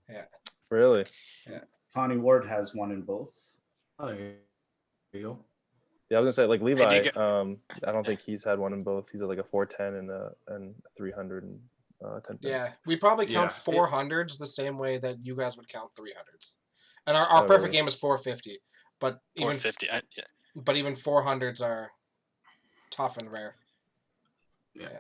Yeah. Really? Yeah. Connie Ward has 1 in both. Oh, there you go. Yeah, I was gonna say like Levi. I don't think he's had 1 in both. He's at like a 410 and 300 and 10. Yeah, we probably count 400s the same way that you guys would count 300s, and our perfect game is 450. But even 450, but even 400s are tough and rare. Yeah.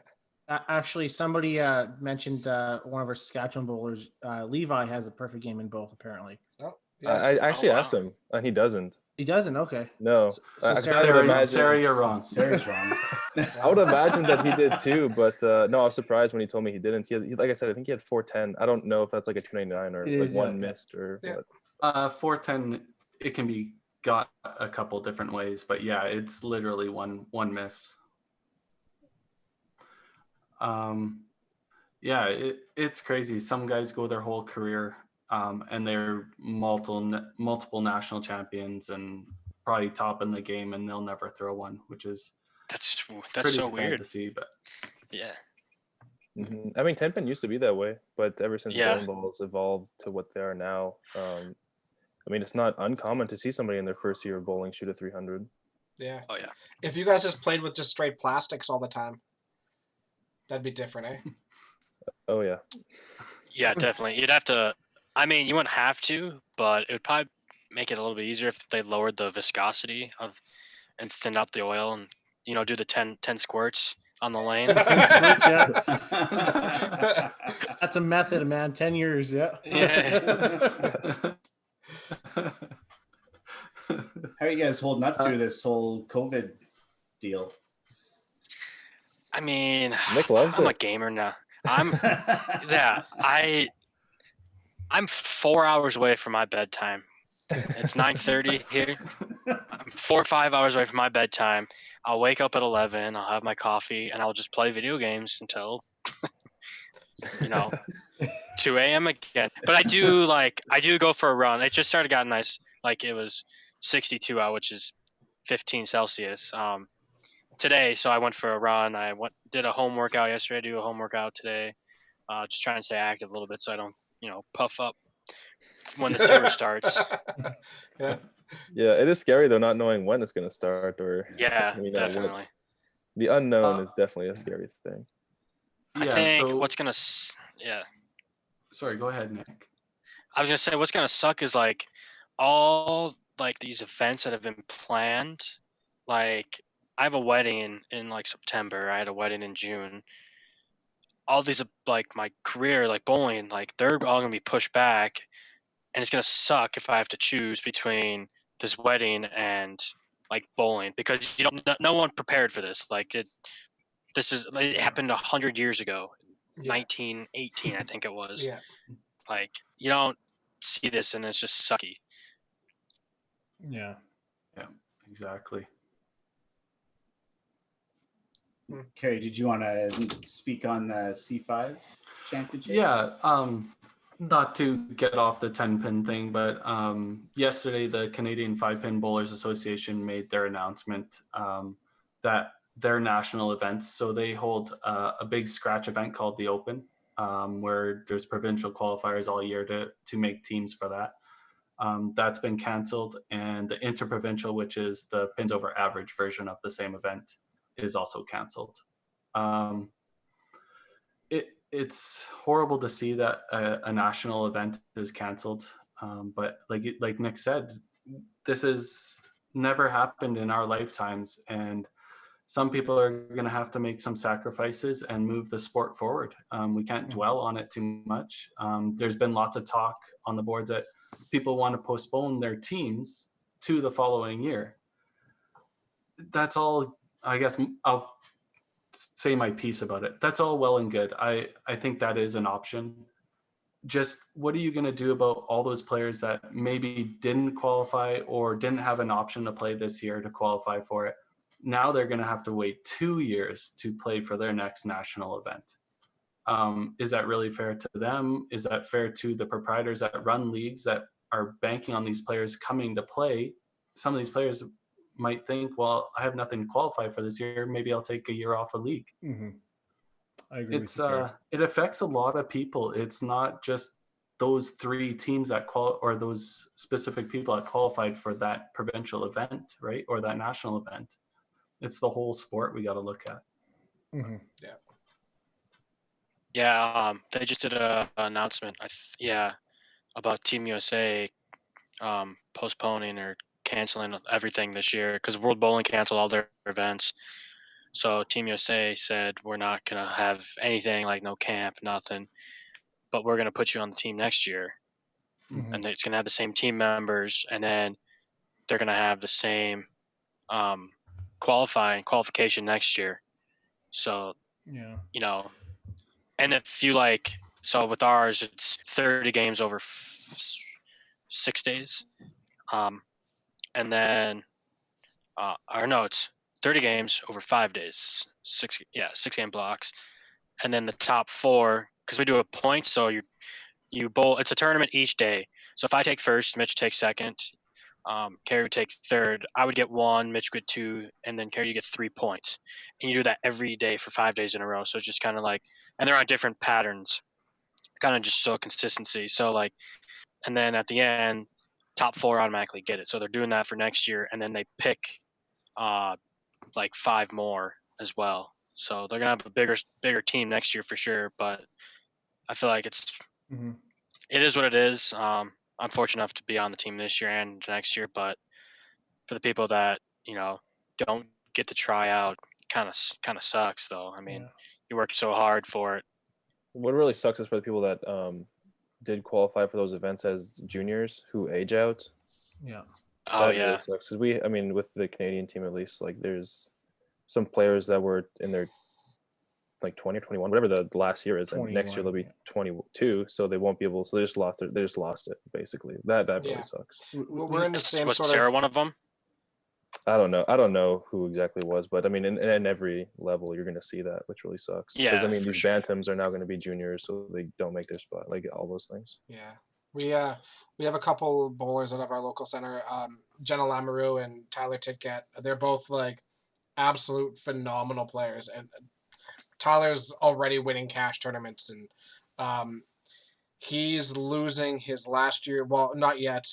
Actually, somebody mentioned one of our Saskatchewan bowlers. Levi has a perfect game in both, apparently. Oh, yes. I actually asked him, and he doesn't. He doesn't. Okay. No, So I, 'cause I Sarah- would imagine. Sarah, you're wrong. Sarah's wrong. I would imagine that he did too, but no, I was surprised when he told me he didn't. Like I said, I think he had 410. I don't know if that's like a 299 or It like is, one yeah. missed or Yeah. what. 410, it can be got a couple different ways, but yeah, it's literally one miss. Yeah, it's crazy. Some guys go their whole career and they're multiple national champions and probably top in the game, and they'll never throw one, which is That's pretty so sad weird. to see. But Yeah. I mean, 10 pin used to be that way, but ever since Yeah. bowling balls evolved to what they are now, I mean, it's not uncommon to see somebody in their first year of bowling shoot a 300. Yeah. Oh yeah. If you guys just played with just straight plastics all the time, that'd be different, eh? Oh yeah. Yeah, definitely. You'd have to. I mean, you wouldn't have to, but it would probably make it a little bit easier if they lowered the viscosity of and thinned out the oil and do the 10 squirts on the lane. That's a method, man. 10 years. Yeah. Yeah. How are you guys holding up through this whole COVID deal? I mean, Nick loves I'm a it. gamer now. I'm 4 hours away from my bedtime. It's 9:30 here. I'm 4 or 5 hours away from my bedtime. I'll wake up at 11. I'll have my coffee and I'll just play video games until 2 a.m. again. But I do go for a run. It just started getting nice. Like it was 62 out, which is 15 Celsius. Today, so I went for a run. I did a home workout yesterday. I do a home workout today. Just trying to stay active a little bit so I don't, puff up when the tour starts. Yeah. Yeah, it is scary though, not knowing when it's going to start or Yeah, what- definitely. the unknown is definitely a scary thing. I Yeah, think so- what's gonna Sorry, go ahead, Nick. I was gonna say what's gonna suck is like all like these events that have been planned. Like I have a wedding in like September. I had a wedding in June. All these like my career, like bowling, like they're all gonna be pushed back, and it's gonna suck if I have to choose between this wedding and like bowling because no one prepared for this. Like it happened 100 years ago, Yeah. 1918, I think it was. Yeah. Like you don't see this, and it's just sucky. Yeah. Yeah, exactly. Carrie, did you want to speak on the C5 championship? Yeah, not to get off the 10-pin thing, but yesterday the Canadian 5-Pin Bowlers Association made their announcement that their national events, so they hold a big scratch event called the Open, where there's provincial qualifiers all year to make teams for that. That's been canceled, and the interprovincial, which is the pins over average version of the same event, is also canceled. It's horrible to see that a national event is canceled, but like Nick said, this has never happened in our lifetimes, and some people are going to have to make some sacrifices and move the sport forward. We can't dwell on it too much. There's been lots of talk on the boards that people want to postpone their teams to the following year. That's all. I guess I'll say my piece about it. That's all well and good. I think that is an option. Just what are you going to do about all those players that maybe didn't qualify or didn't have an option to play this year to qualify for it? Now they're going to have to wait 2 years to play for their next national event. Is that really fair to them? Is that fair to the proprietors that run leagues that are banking on these players coming to play? Some of these players might think, well, I have nothing to qualify for this year. Maybe I'll take a year off a league. Mm-hmm. I agree. It's it affects a lot of people. It's not just those 3 teams that or those specific people that qualified for that provincial event, right? Or that national event. It's the whole sport we got to look at. Mm-hmm. Yeah. Yeah, they just did an announcement. About Team USA postponing or canceling everything this year because World Bowling canceled all their events. So Team USA said we're not gonna have anything, like no camp, nothing, but we're gonna put you on the team next year, Mm-hmm. and it's gonna have the same team members. And then they're going to have the same qualification next year. So, Yeah. you know, and if you like, so with ours, it's 30 games over 6 days. And then, or no, it's 30 games over 5 days, 6 game blocks. And then the top 4, because we do a point, so you bowl. It's a tournament each day. So if I take first, Mitch takes second, Carrie would take third. I would get 1, Mitch would get 2, and then Carrie, you get 3 points. And you do that every day for 5 days in a row. So it's just kind of like, and they're on different patterns, kind of just show consistency. So like, and then at the end, top 4 automatically get it. So they're doing that for next year, and then they pick like 5 more as well. So they're gonna have a bigger team next year for sure. But I feel like Mhm. it is what it is. I'm fortunate enough to be on the team this year and next year, but for the people that don't get to try out, kind of sucks though. I mean, Yeah. you work so hard for it. What really sucks is for the people that did qualify for those events as juniors who age out. Yeah. Oh That yeah, really sucks. 'Cause I mean, with the Canadian team at least, like there's some players that were in their like 20 or 21, whatever the last year is, and next year 21, they'll be 22, so they won't be able. So they just lost it basically. That really Yeah. sucks. We're in the same was sort Sarah of. one of them? I don't know who exactly was, but I mean, in every level, you're going to see that, which really sucks. Because Yeah, I mean, for these sure. bantams are now going to be juniors, so they don't make their spot, like all those things. Yeah. We have a couple bowlers out of our local center, Jenna Lamoureux and Tyler Titcat. They're both like absolute phenomenal players, and Tyler's already winning cash tournaments, and he's losing his last year. Well, not yet.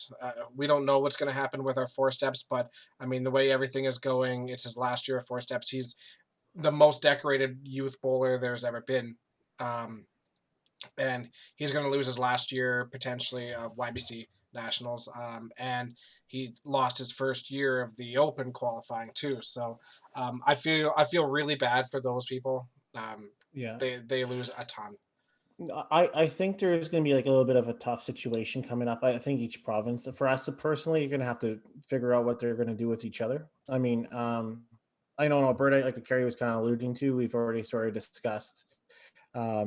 We don't know what's going to happen with our 4 steps, but I mean, the way everything is going, it's his last year of 4 steps. He's the most decorated youth bowler there's ever been. And he's going to lose his last year potentially of YBC Nationals, and he lost his first year of the Open qualifying too. So I feel really bad for those people. Yeah. They lose a ton. I think there's going to be like a little bit of a tough situation coming up. I think each province, for us personally, you're going to have to figure out what they're going to do with each other. I mean, I know in Alberta, like Kerry was kind of alluding to, we've already sort of discussed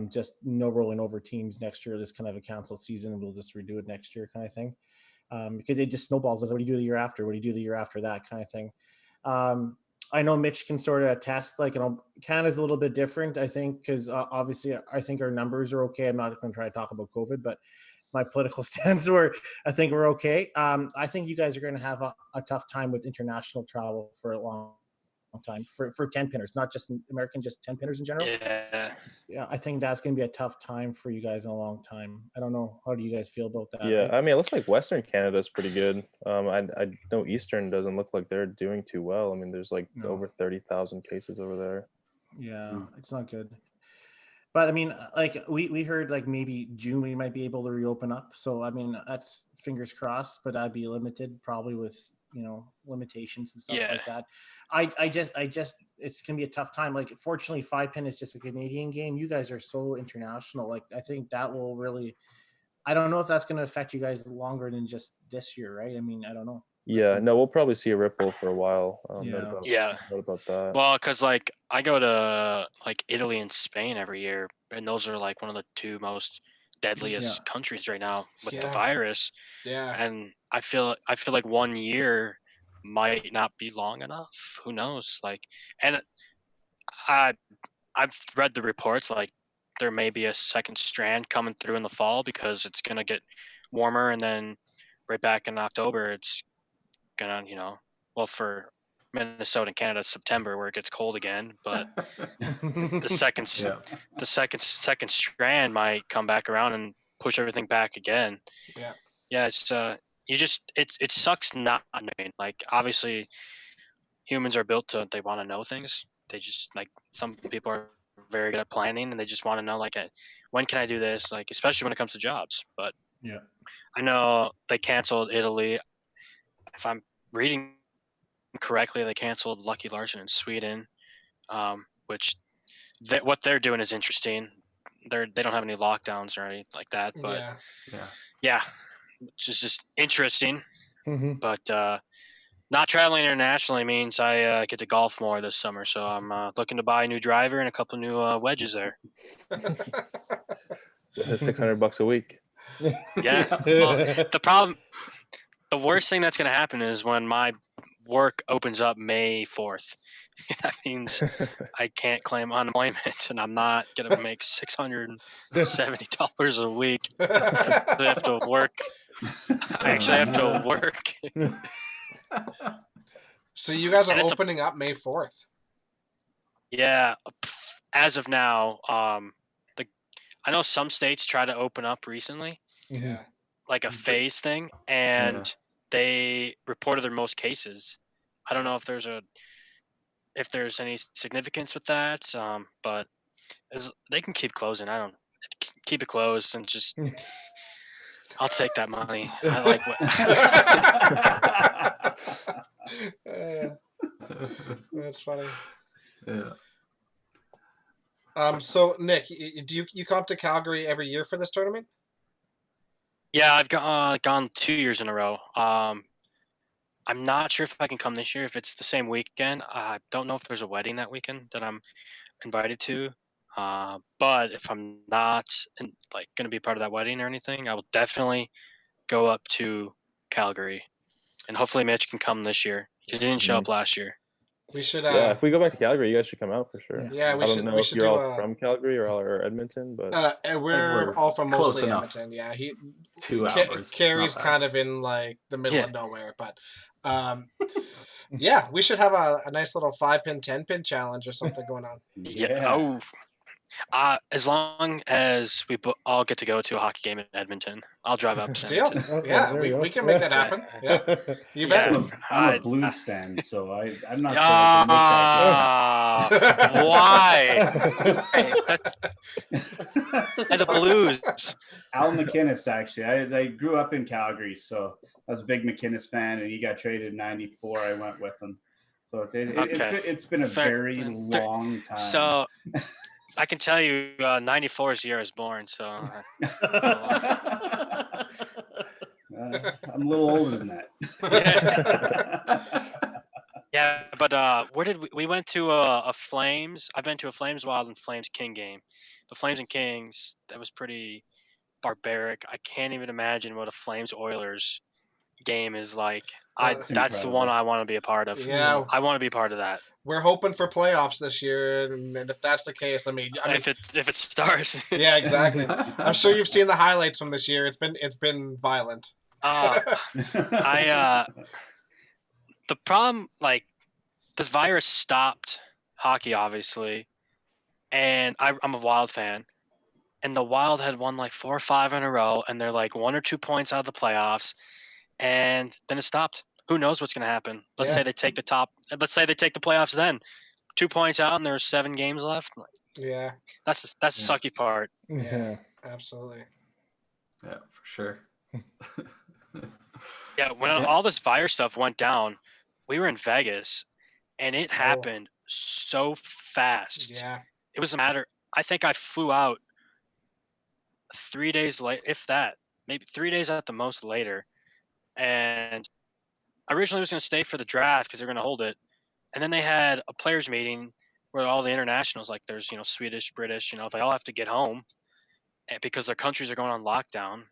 just no rolling over teams next year. This kind of a canceled season. We'll just redo it next year kind of thing. Because it just snowballs. What do you do the year after? What do you do the year after that kind of thing? I know Mitch can sort of attest, like, Canada's a little bit different, I think, because obviously I think our numbers are okay. I'm not going to try to talk about COVID, but my political stance I think we're okay. I think you guys are going to have a tough time with international travel for a long time for 10 pinners, not just American, just 10 pinners in general. Yeah, I think that's going to be a tough time for you guys in a long time. I don't know. How do you guys feel about that? Yeah, I mean, it looks like Western Canada's pretty good. I know Eastern doesn't look like they're doing too well. I mean, there's like over 30,000 cases over there. Yeah, it's not good. But I mean, like we heard like maybe June we might be able to reopen up. So I mean, that's fingers crossed, but I'd be limited probably with limitations and stuff like that. I just it's gonna be a tough time. Like fortunately, 5-pin is just a Canadian game. You guys are so international. Like I think that will really. I don't know if that's gonna affect you guys longer than just this year, right? I mean, I don't know. Yeah, no, we'll probably see a ripple for a while. Yeah. What about that? Well, because like I go to like Italy and Spain every year, and those are like one of the 2 most deadliest countries right now with the virus. Yeah. And I feel like 1 year might not be long enough. Who knows? Like, and I've read the reports like there may be a second strand coming through in the fall because it's gonna get warmer, and then right back in October it's gonna well, for Minnesota and Canada, it's September where it gets cold again, but the second strand might come back around and push everything back again. Yeah, it's it sucks not knowing. Like obviously humans are built to, they want to know things. They just, like, some people are very good at planning and they just want to know, like, when can I do this, like, especially when it comes to jobs. But I know they canceled Italy. If I'm reading correctly, they canceled Lucky Larson in Sweden, which what they're doing is interesting. They don't have any lockdowns or anything like that, but yeah, which is just interesting. But not traveling internationally means I get to golf more this summer. So I'm looking to buy a new driver and a couple new wedges there. $600 a week. Yeah. Well, the worst thing that's going to happen is when my work opens up May 4th. That means I can't claim unemployment, and I'm not going to make $670 a week. I have to work. I actually have to work. So you guys are And it's opening up May 4th. Yeah, as of now, I know some states try to open up recently, Yeah. like a phase thing, and they reported their most cases. I don't know if there's any significance with that, but they can keep closing. I don't keep it closed and just. I'll take that money. I like what. That's funny. Yeah. So Nick, do you come to Calgary every year for this tournament? Yeah, I've gone 2 years in a row. I'm not sure if I can come this year if it's the same weekend. I don't know if there's a wedding that weekend that I'm invited to. But if I'm not going to be part of that wedding or anything, I will definitely go up to Calgary, and hopefully Mitch can come this year. He didn't show up last year. We should. Yeah, if we go back to Calgary, you guys should come out for sure. Yeah, I don't know if you're all from Calgary or Edmonton, but we're all from mostly enough. Edmonton. Yeah, 2 hours. Carrie's kind of in like the middle of nowhere, but yeah, we should have a nice little 5-pin, 10-pin challenge or something going on. Yeah. Oh. As long as we all get to go to a hockey game in Edmonton, I'll drive up to Deal. Edmonton. Okay, yeah, we can make that happen. Yeah, you bet. I'm a Blues fan, so I'm not sure. Why? And the Blues. Al McInnes, actually. I grew up in Calgary, so I was a big McInnes fan, and he got traded in '94. I went with him. So it's been a very long time. So I can tell you 94 is the year I was born, so I'm a little older than that. Yeah, but where did we went to a Flames? I've been to a Flames Wild and Flames King game. The Flames and Kings, that was pretty barbaric. I can't even imagine what a Flames Oilers game is like. That's the one I want to be a part of. Yeah, I want to be a part of that. We're hoping for playoffs this year, and if that's the case, I mean, if it starts. Yeah, exactly. I'm sure you've seen the highlights from this year. It's been violent. The problem, this virus stopped hockey, obviously, and I'm a Wild fan, and the Wild had won 4 or 5 in a row, and they're 1 or 2 points out of the playoffs, and then it stopped. Who knows what's going to happen? Let's say they take the playoffs then. 2 points out, and there's 7 games left. Yeah, that's the sucky part. Yeah, absolutely. Yeah, for sure. Yeah, when all this virus stuff went down, we were in Vegas, and it happened so fast. Yeah. It was a matter. I think I flew out 3 days late, if that, maybe 3 days at the most later. And I originally was going to stay for the draft because they're going to hold it. And then they had a players meeting where all the internationals, there's, Swedish, British, they all have to get home because their countries are going on lockdown.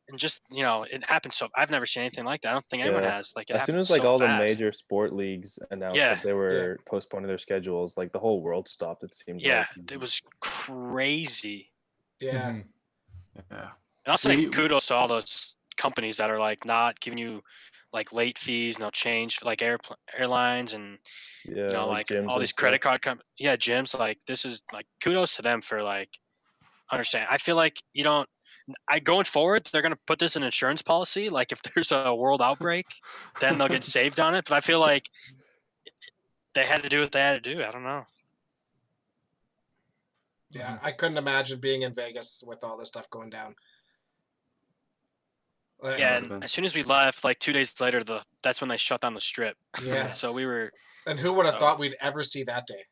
And just, it happened so I've never seen anything like that. I don't think anyone has. As soon as all the major sport leagues announced that they were postponing their schedules, the whole world stopped, it seemed. Yeah, it was crazy. Yeah. Yeah. And I'll say kudos to all those companies that are not giving you late fees, no change, airlines and all these credit card companies. Yeah, gyms. This is kudos to them for understand. I feel you don't. Going forward, they're going to put this in insurance policy. If there's a world outbreak, then they'll get saved on it. But I feel they had to do what they had to do. I don't know. Yeah, I couldn't imagine being in Vegas with all this stuff going down. Yeah, and as soon as we left, 2 days later, that's when they shut down the strip. Yeah. So we were. And who would have thought we'd ever see that day?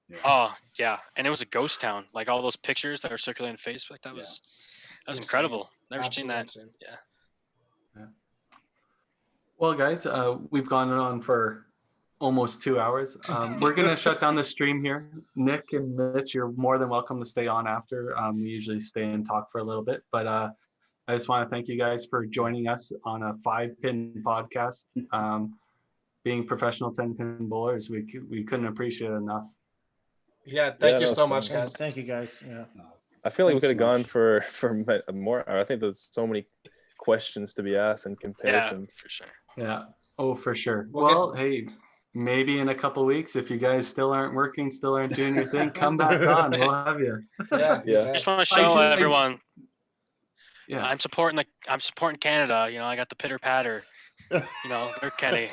Yeah. Oh yeah, and it was a ghost town. All those pictures that are circulating on Facebook, that was incredible. Never seen that. Insane. Yeah. Well, guys, we've gone on for almost 2 hours. We're going to shut down the stream here. Nick and Mitch, you're more than welcome to stay on after. We usually stay and talk for a little bit, but I just want to thank you guys for joining us on a 5-pin podcast. Being professional 10-pin bowlers, we couldn't appreciate it enough. Yeah, thank you no, so it's much, fine. guys. Thank you, guys. Yeah. I feel like we Thanks could have so gone much. for more. I think there's so many questions to be asked and Yeah, comparisons. for sure. Yeah. Oh, for sure. We'll Well, hey, maybe in a couple of weeks, if you guys still aren't working, still aren't doing your thing, come back on. We'll have you. Yeah, you Yeah. I bet. just want to I show do- I- everyone Yeah. I'm supporting Canada. You know, I got the pitter patter. You know, they're Kenny.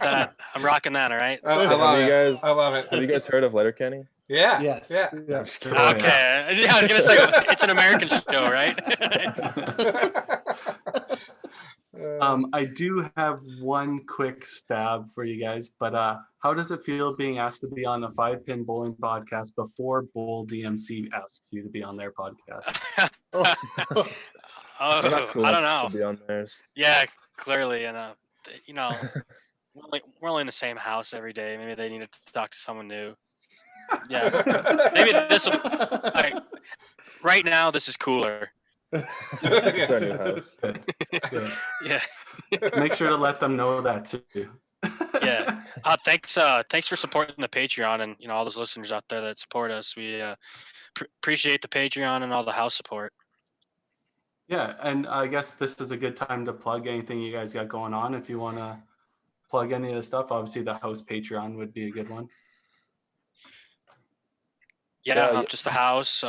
That I'm rocking that. All right. I Have love you it. guys- I love it. Have you guys heard of Letterkenny? Yeah. Yes. Yeah. Yeah. I'm just kidding. Oh, Okay. Yeah, I was gonna say it's an American show, right? I do have one quick stab for you guys, but how does it feel being asked to be on a 5-pin bowling podcast before Bowl DMC asks you to be on their podcast? Oh, We're not cool I don't enough know. to be on theirs. Yeah, clearly, and you know, we're only in the same house every day. Maybe they need to talk to someone new. Yeah, maybe this will. Right now, this is cooler. It's our new house. Good. Yeah, Make sure to let them know that too. yeah. Thanks for supporting the Patreon and all those listeners out there that support us. We appreciate the Patreon and all the house support. Yeah, and I guess this is a good time to plug anything you guys got going on. If you want to plug any of the stuff, obviously the house Patreon would be a good one. Yeah, just the house.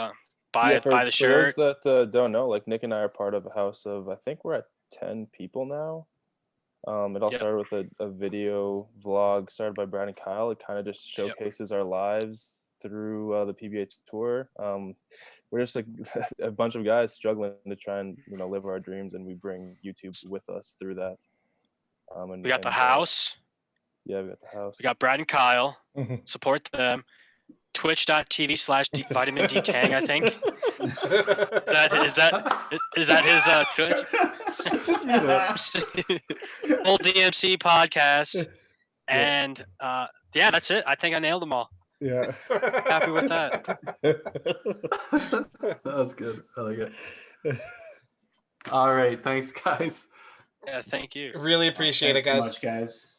Buy the For shirt. those that don't know, like Nick and I are part of a house of, I think we're at 10 people now. It all Yep. started with a video vlog started by Brad and Kyle. It kind of just showcases our lives through the PBA tour. We're just like a bunch of guys struggling to try and live our dreams, and we bring YouTube with us through that. We got the house. Yeah, we got the house. We got Brad and Kyle. Support them. Twitch.tv/Vitamin D Tang, I think. Is that his Twitch? Old DMC podcast. And yeah, that's it. I think I nailed them all. Yeah. Happy with that. That was good. I like it. All right. Thanks, guys. Yeah, thank you. Really appreciate it, Thanks guys. so much, guys.